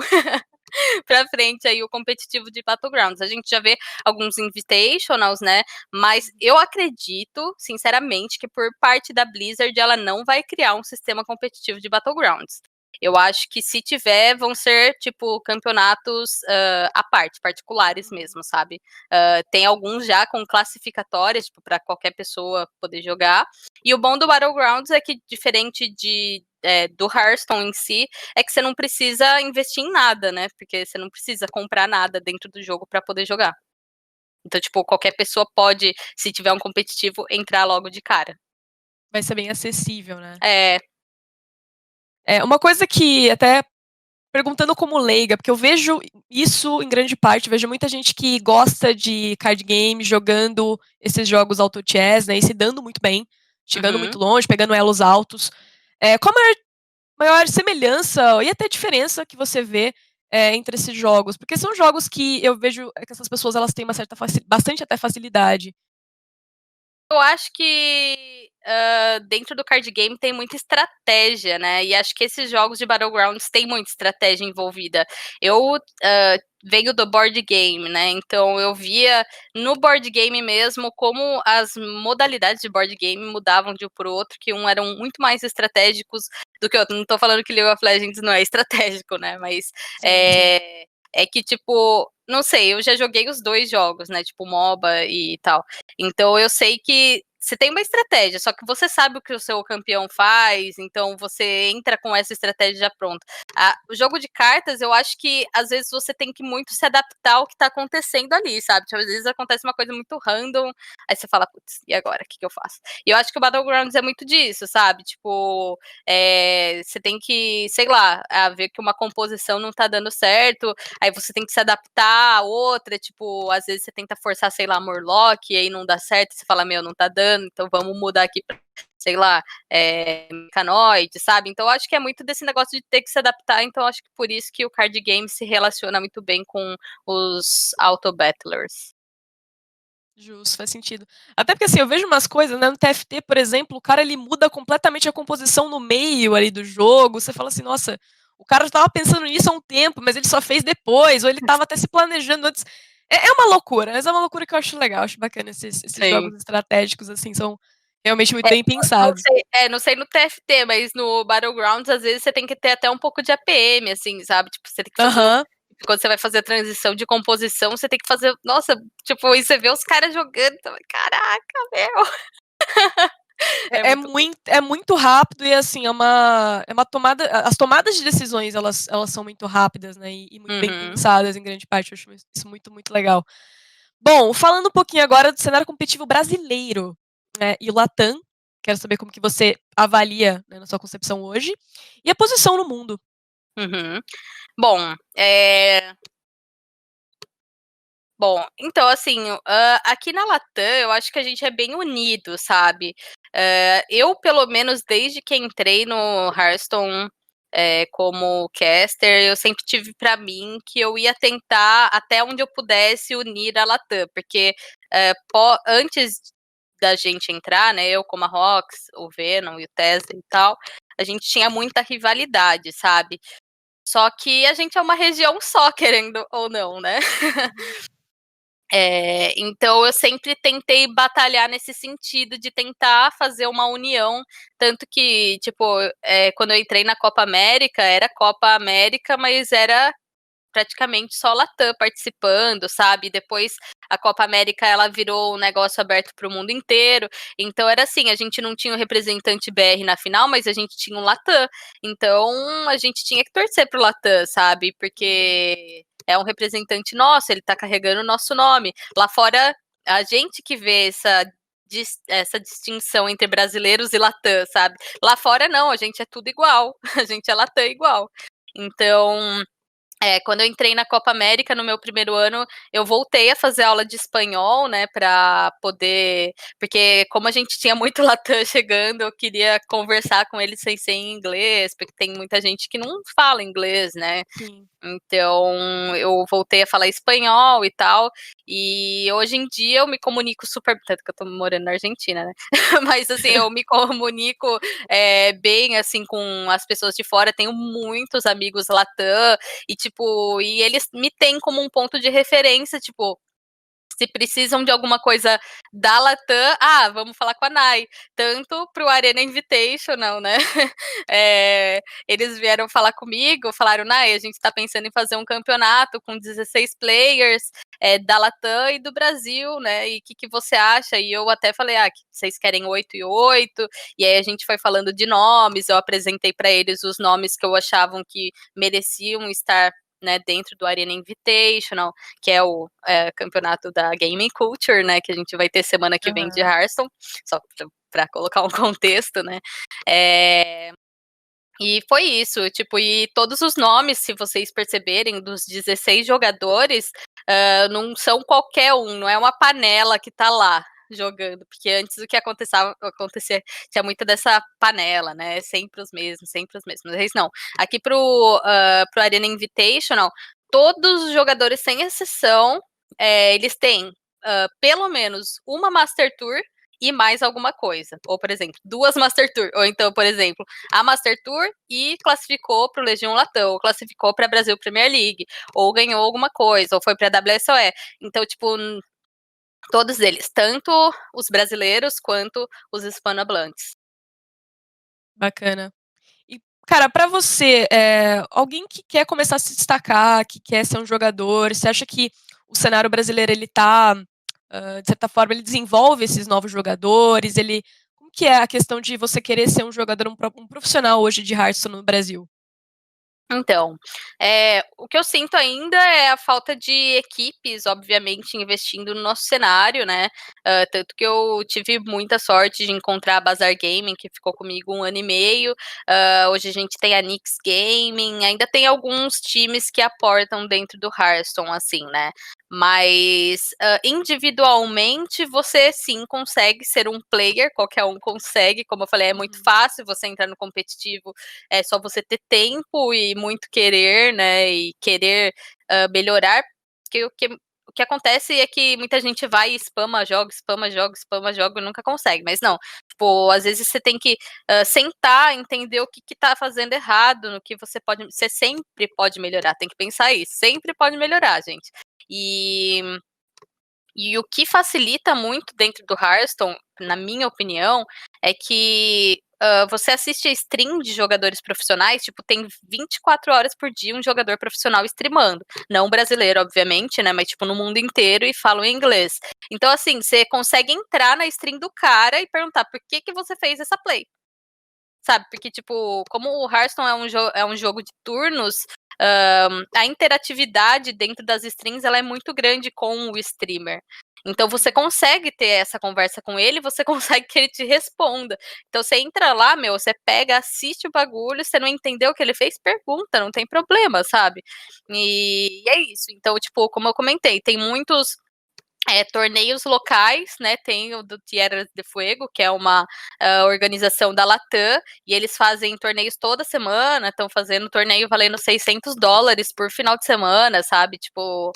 pra frente aí o competitivo de Battlegrounds. A gente já vê alguns invitationals, né? Mas eu acredito, sinceramente, que por parte da Blizzard ela não vai criar um sistema competitivo de Battlegrounds. Eu acho que se tiver, vão ser, tipo, campeonatos à parte, particulares Uhum. mesmo, sabe? Tem alguns já com classificatórias, tipo, para qualquer pessoa poder jogar. E o bom do Battlegrounds é que, diferente do Hearthstone em si, é que você não precisa investir em nada, né? Porque você não precisa comprar nada dentro do jogo para poder jogar. Então, tipo, qualquer pessoa pode, se tiver um competitivo, entrar logo de cara. Vai ser bem acessível, né? É. É uma coisa que até perguntando como leiga, porque eu vejo isso em grande parte, vejo muita gente que gosta de card game, jogando esses jogos auto chess, né, e se dando muito bem, chegando Uhum. muito longe, pegando elos altos. Qual a maior semelhança e até diferença que você vê entre esses jogos? Porque são jogos que eu vejo que essas pessoas elas têm uma certa bastante até facilidade. Eu acho que dentro do card game tem muita estratégia, né? E acho que esses jogos de Battlegrounds têm muita estratégia envolvida. Eu venho do board game, né? Então eu via no board game mesmo como as modalidades de board game mudavam de um para o outro, que um eram muito mais estratégicos do que o outro. Não tô falando que League of Legends não é estratégico, né? Mas Sim, sim. é que, tipo, não sei, eu já joguei os dois jogos, né? Tipo, MOBA e tal. Então eu sei que você tem uma estratégia, só que você sabe o que o seu campeão faz, então você entra com essa estratégia já pronta. O jogo de cartas, eu acho que às vezes você tem que muito se adaptar ao que tá acontecendo ali, sabe? Tipo, às vezes acontece uma coisa muito random, aí você fala, putz, e agora? O que eu faço? E eu acho que o Battlegrounds é muito disso, sabe? Tipo, você tem que, sei lá, ver que uma composição não tá dando certo, aí você tem que se adaptar a outra, tipo, às vezes você tenta forçar, sei lá, Murloc, e aí não dá certo, você fala, meu, não tá dando, então vamos mudar aqui pra, sei lá, Mecanoid, sabe? Então eu acho que é muito desse negócio de ter que se adaptar, então eu acho que por isso que o card game se relaciona muito bem com os auto-battlers. Justo, faz sentido. Até porque, assim, eu vejo umas coisas, né, no TFT, por exemplo, o cara ele muda completamente a composição no meio ali do jogo. Você fala assim, nossa, o cara estava pensando nisso há um tempo, mas ele só fez depois, ou ele estava até se planejando antes. É uma loucura, mas é uma loucura que eu acho legal, acho bacana esses Sim. jogos estratégicos, assim, são realmente muito É, bem pensados. não sei no TFT, mas no Battlegrounds, às vezes, você tem que ter até um pouco de APM, assim, sabe? Tipo, você tem que fazer. Aham. Quando você vai fazer a transição de composição, você tem que fazer. Nossa, tipo, e você vê os caras jogando. Então, caraca, meu. É muito bom. É muito rápido e assim, é uma tomada. As tomadas de decisões elas são muito rápidas, né? E muito bem Uhum. pensadas em grande parte. Eu acho isso muito, muito legal. Bom, falando um pouquinho agora do cenário competitivo brasileiro, né, e o Latam, quero saber como que você avalia, né, na sua concepção hoje, e a posição no mundo. Uhum. Bom, Bom, então, assim, aqui na Latam, eu acho que a gente é bem unido, sabe? Eu, pelo menos, desde que entrei no Hearthstone como caster, eu sempre tive para mim que eu ia tentar, até onde eu pudesse, unir a Latam, porque antes da gente entrar, né, eu como a Rox, o Venom e o Tesla e tal, a gente tinha muita rivalidade, sabe? Só que a gente é uma região só, querendo ou não, né? Uhum. Então eu sempre tentei batalhar nesse sentido de tentar fazer uma união, tanto que, tipo, quando eu entrei na Copa América, era Copa América, mas era praticamente só Latam participando, sabe? Depois a Copa América ela virou um negócio aberto para o mundo inteiro. Então era assim, a gente não tinha o representante BR na final, mas a gente tinha um Latam. Então a gente tinha que torcer pro Latam, sabe? Porque é um representante nosso, ele tá carregando o nosso nome. Lá fora, a gente que vê essa distinção entre brasileiros e Latam, sabe? Lá fora não, a gente é tudo igual. A gente é Latam igual. Então, quando eu entrei na Copa América no meu primeiro ano, eu voltei a fazer aula de espanhol, né, para poder, porque como a gente tinha muito Latam chegando, eu queria conversar com eles sem ser em inglês, porque tem muita gente que não fala inglês, né? Sim. Então, eu voltei a falar espanhol e tal, e hoje em dia eu me comunico super, tanto que eu tô morando na Argentina, né? Mas, assim, eu me comunico bem, assim, com as pessoas de fora, tenho muitos amigos Latam, e, tipo, e eles me têm como um ponto de referência, tipo, se precisam de alguma coisa da Latam, vamos falar com a Nai. Tanto pro Arena Invitational, né? Eles vieram falar comigo, falaram, Nai, a gente tá pensando em fazer um campeonato com 16 players da Latam e do Brasil, né? E o que você acha? E eu até falei, que vocês querem 8 e 8, e aí a gente foi falando de nomes, eu apresentei para eles os nomes que eu achavam que mereciam estar, né, dentro do Arena Invitational, que é o campeonato da Gaming Culture, né, que a gente vai ter semana que vem de Aham. Hearthstone, só para colocar um contexto, né, e foi isso, tipo, e todos os nomes, se vocês perceberem, dos 16 jogadores, não são qualquer um, não é uma panela que tá lá jogando, porque antes o que acontecia tinha muito dessa panela, né, sempre os mesmos, mas não. Aqui pro Arena Invitational, todos os jogadores, sem exceção, eles têm pelo menos uma Master Tour e mais alguma coisa. Ou, por exemplo, 2 Master Tour. Ou então, por exemplo, a Master Tour e classificou para o Legião Latam, ou classificou para a Brasil Premier League, ou ganhou alguma coisa, ou foi para a WSOE. Então, tipo, todos eles, tanto os brasileiros quanto os hispanohablantes. Bacana. E, cara, pra você, alguém que quer começar a se destacar, que quer ser um jogador, você acha que o cenário brasileiro ele tá de certa forma, ele desenvolve esses novos jogadores, como que é a questão de você querer ser um jogador, um profissional hoje de Hearthstone no Brasil? Então, o que eu sinto ainda é a falta de equipes, obviamente, investindo no nosso cenário, né, tanto que eu tive muita sorte de encontrar a Bazar Gaming, que ficou comigo 1 ano e meio, hoje a gente tem a Nix Gaming, ainda tem alguns times que aportam dentro do Hearthstone, assim, né, mas, individualmente você sim consegue ser um player, qualquer um consegue, como eu falei, é muito fácil você entrar no competitivo, é só você ter tempo e muito querer, né, e querer, melhorar, porque o que acontece é que muita gente vai e spama jogo, spama jogo, spama jogo e nunca consegue, mas não, tipo, às vezes você tem que, sentar, entender o que que tá fazendo errado, no que você sempre pode melhorar, tem que pensar isso, sempre pode melhorar, gente. E o que facilita muito dentro do Hearthstone, na minha opinião, é que, você assiste a stream de jogadores profissionais, tipo, tem 24 horas por dia um jogador profissional streamando. Não brasileiro, obviamente, né, mas, tipo, no mundo inteiro e falam inglês. Então, assim, você consegue entrar na stream do cara e perguntar: "Por que que você fez essa play?". Sabe, porque, tipo, como o Hearthstone é um jogo de turnos, a interatividade dentro das streams, ela é muito grande com o streamer. Então você consegue ter essa conversa com ele, você consegue que ele te responda. Então você entra lá, meu, você pega, assiste o bagulho, você não entendeu o que ele fez, pergunta, não tem problema, sabe. E é isso. Então, tipo, como eu comentei, tem muitos torneios locais, né, tem o do Tierra de Fuego, que é uma, organização da Latam, e eles fazem torneios toda semana, estão fazendo torneio valendo $600 por final de semana, sabe, tipo,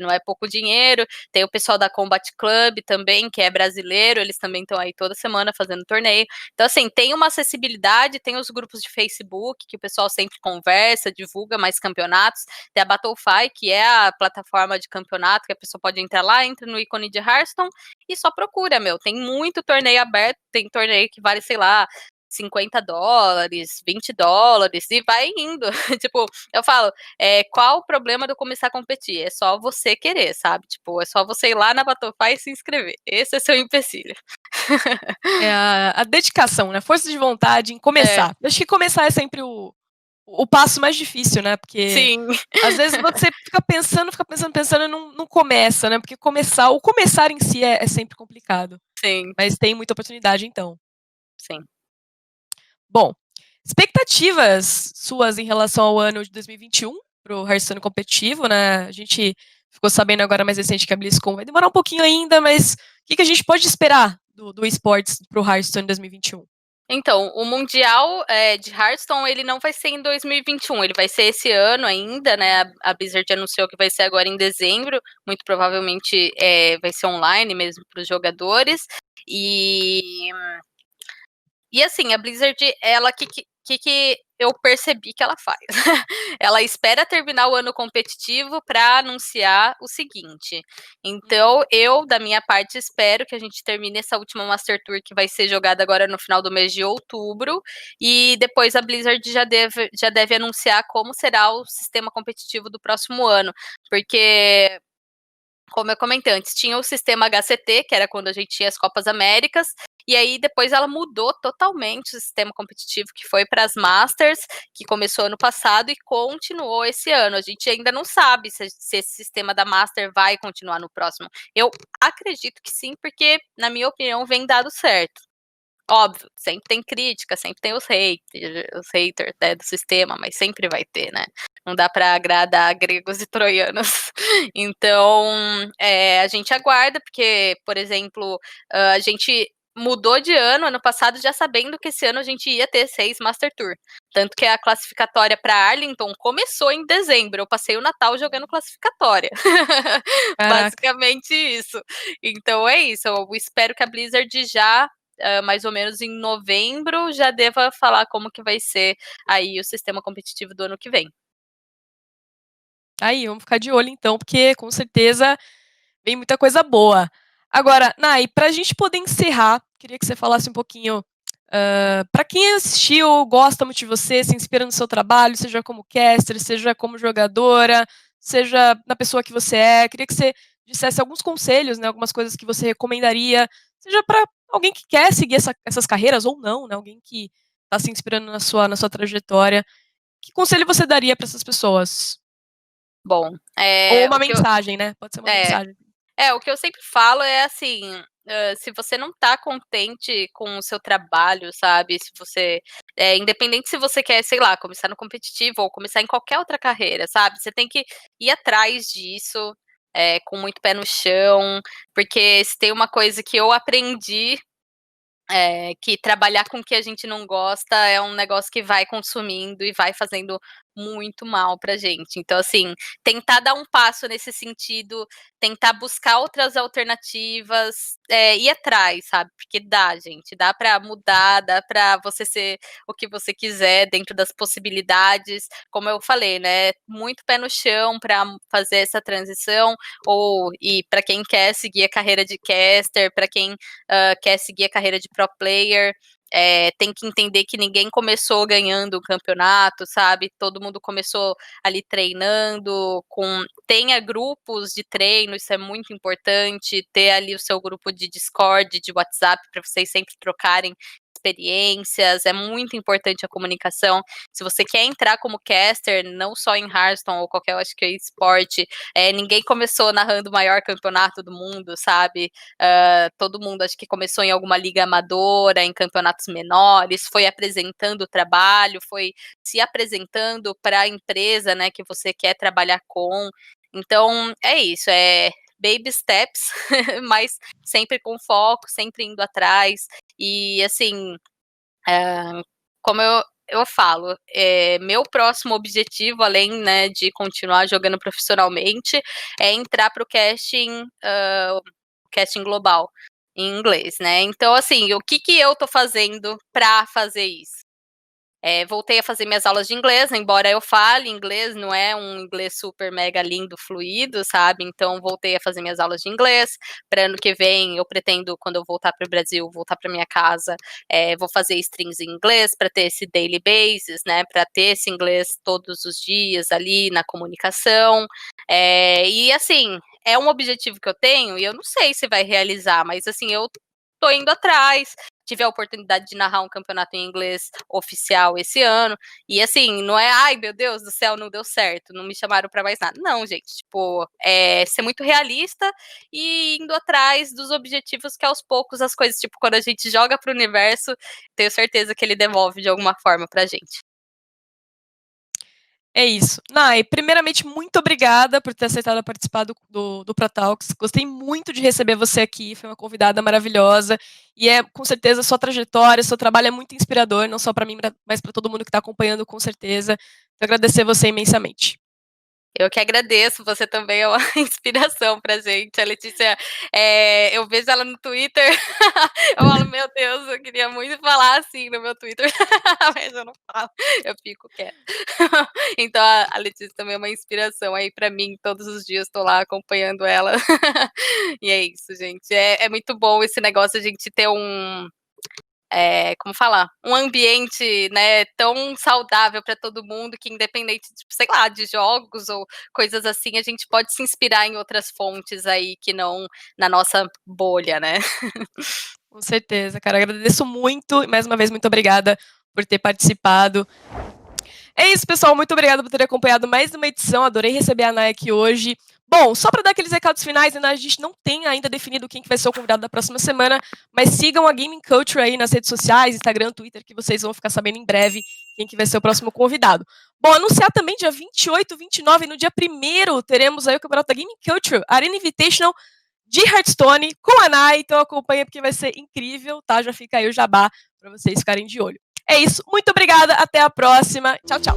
não é pouco dinheiro. Tem o pessoal da Combat Club também, que é brasileiro, eles também estão aí toda semana fazendo torneio. Então, assim, tem uma acessibilidade, tem os grupos de Facebook, que o pessoal sempre conversa, divulga mais campeonatos, tem a Battlefy, que é a plataforma de campeonato, que a pessoa pode entrar lá, entra no ícone de Hearthstone e só procura, meu. Tem muito torneio aberto, tem torneio que vale, sei lá, $50, $20 e vai indo. Tipo, eu falo, qual o problema de eu começar a competir? É só você querer, sabe? Tipo, é só você ir lá na Battlefy e se inscrever. Esse é seu empecilho. É a dedicação, né, força de vontade em É, começar. Eu acho que começar é sempre o passo mais difícil, né, porque sim, às vezes você fica pensando e não começa, né, porque o começar em si é sempre complicado, sim, mas tem muita oportunidade então. sim. Bom, expectativas suas em relação ao ano de 2021 para o Hearthstone competitivo, né? A gente ficou sabendo agora mais recente que a BlizzCon vai demorar um pouquinho ainda, mas o que a gente pode esperar do esportes para o Hearthstone 2021? Então, o mundial, de Hearthstone, ele não vai ser em 2021, ele vai ser esse ano ainda, né, a Blizzard anunciou que vai ser agora em dezembro, muito provavelmente, vai ser online mesmo para os jogadores, e assim, a Blizzard, ela que eu percebi que ela faz? Ela espera terminar o ano competitivo para anunciar o seguinte. Então, eu, da minha parte, espero que a gente termine essa última Master Tour que vai ser jogada agora no final do mês de outubro. E depois a Blizzard já deve anunciar como será o sistema competitivo do próximo ano. Porque como eu comentei antes, tinha o sistema HCT, que era quando a gente tinha as Copas Américas, e aí depois ela mudou totalmente o sistema competitivo, que foi para as Masters, que começou ano passado e continuou esse ano. A gente ainda não sabe se esse sistema da Master vai continuar no próximo. Eu acredito que sim, porque, na minha opinião, vem dado certo. Óbvio, sempre tem crítica, sempre tem os haters, né, do sistema, mas sempre vai ter, né? Não dá para agradar gregos e troianos. Então, a gente aguarda, porque, por exemplo, a gente mudou de ano passado, já sabendo que esse ano a gente ia ter 6 Master Tour. Tanto que a classificatória para Arlington começou em dezembro. Eu passei o Natal jogando classificatória. Caraca. Basicamente isso. Então é isso. Eu espero que a Blizzard já mais ou menos em novembro, já deva falar como que vai ser aí o sistema competitivo do ano que vem. Aí, vamos ficar de olho então, porque com certeza vem muita coisa boa. Agora, Nai, para a gente poder encerrar, queria que você falasse um pouquinho para quem assistiu, gosta muito de você, se inspira no seu trabalho, seja como caster, seja como jogadora, seja na pessoa que você é. Queria que você dissesse alguns conselhos, né, algumas coisas que você recomendaria, seja para alguém que quer seguir essas carreiras ou não, né, alguém que está se inspirando na sua trajetória. Que conselho você daria para essas pessoas? Bom, Ou uma o que eu mensagem, né, pode ser uma é, mensagem. o que eu sempre falo é assim, se você não tá contente com o seu trabalho, sabe, se você independente se você quer, sei lá, começar no competitivo ou começar em qualquer outra carreira, sabe, você tem que ir atrás disso, com muito pé no chão, porque se tem uma coisa que eu aprendi que trabalhar com o que a gente não gosta é um negócio que vai consumindo e vai fazendo muito mal pra gente. Então, assim, tentar dar um passo nesse sentido, tentar buscar outras alternativas, ir atrás, sabe? Porque dá, gente, dá pra mudar, dá pra você ser o que você quiser dentro das possibilidades. Como eu falei, né? Muito pé no chão pra fazer essa transição, e para quem quer seguir a carreira de caster, para quem quer seguir a carreira de pro player, tem que entender que ninguém começou ganhando o campeonato, sabe? Todo mundo começou ali treinando, tenha grupos de treino, isso é muito importante, ter ali o seu grupo de Discord, de WhatsApp, para vocês sempre trocarem experiências, é muito importante a comunicação. Se você quer entrar como caster, não só em Hearthstone ou qualquer, acho que esporte, ninguém começou narrando o maior campeonato do mundo, sabe? Todo mundo acho que começou em alguma liga amadora, em campeonatos menores, foi apresentando o trabalho, foi se apresentando para a empresa, né, que você quer trabalhar com. Então, é isso, baby steps, mas sempre com foco, sempre indo atrás. E assim, como eu falo, meu próximo objetivo, além, né, de continuar jogando profissionalmente, é entrar para o casting global em inglês, né? Então, assim, o que eu tô fazendo para fazer isso? Voltei a fazer minhas aulas de inglês, embora eu fale inglês, não é um inglês super mega lindo, fluido, sabe? Então, voltei a fazer minhas aulas de inglês. Para ano que vem, eu pretendo, quando eu voltar para o Brasil, voltar para minha casa, vou fazer streams em inglês para ter esse daily basis, né? Para ter esse inglês todos os dias ali na comunicação. E assim, é um objetivo que eu tenho e eu não sei se vai realizar, mas assim, eu tô indo atrás. Tive a oportunidade de narrar um campeonato em inglês oficial esse ano, e assim, não é, ai meu Deus do céu, não deu certo, não me chamaram pra mais nada. Não, gente, tipo, ser muito realista e indo atrás dos objetivos que aos poucos as coisas, tipo, quando a gente joga pro universo, tenho certeza que ele devolve de alguma forma pra gente. É isso. Nai, primeiramente, muito obrigada por ter aceitado participar do Pro Talks. Gostei muito de receber você aqui, foi uma convidada maravilhosa. E com certeza, sua trajetória, seu trabalho é muito inspirador, não só para mim, mas para todo mundo que está acompanhando, com certeza. Quero agradecer você imensamente. Eu que agradeço, você também é uma inspiração pra gente. A Letícia, eu vejo ela no Twitter, eu falo, meu Deus, eu queria muito falar assim no meu Twitter, mas eu não falo, eu fico quieta. Então a Letícia também é uma inspiração aí pra mim, todos os dias estou lá acompanhando ela. E é isso, gente. É muito bom esse negócio, a gente ter como falar, um ambiente, né, tão saudável para todo mundo que independente, tipo, sei lá, de jogos ou coisas assim, a gente pode se inspirar em outras fontes aí que não na nossa bolha, né. Com certeza, cara. Agradeço muito e mais uma vez muito obrigada por ter participado. É isso, pessoal. Muito obrigada por ter acompanhado mais uma edição. Adorei receber a Nai aqui hoje. Bom, só para dar aqueles recados finais, né, a gente não tem ainda definido quem que vai ser o convidado da próxima semana, mas sigam a Gaming Culture aí nas redes sociais, Instagram, Twitter, que vocês vão ficar sabendo em breve quem que vai ser o próximo convidado. Bom, anunciar também dia 28, 29 e no dia 1º teremos aí o campeonato da Gaming Culture, Arena Invitational de Hearthstone com a Nai, então acompanha porque vai ser incrível, tá? Já fica aí o jabá para vocês ficarem de olho. É isso, muito obrigada, até a próxima. Tchau, tchau.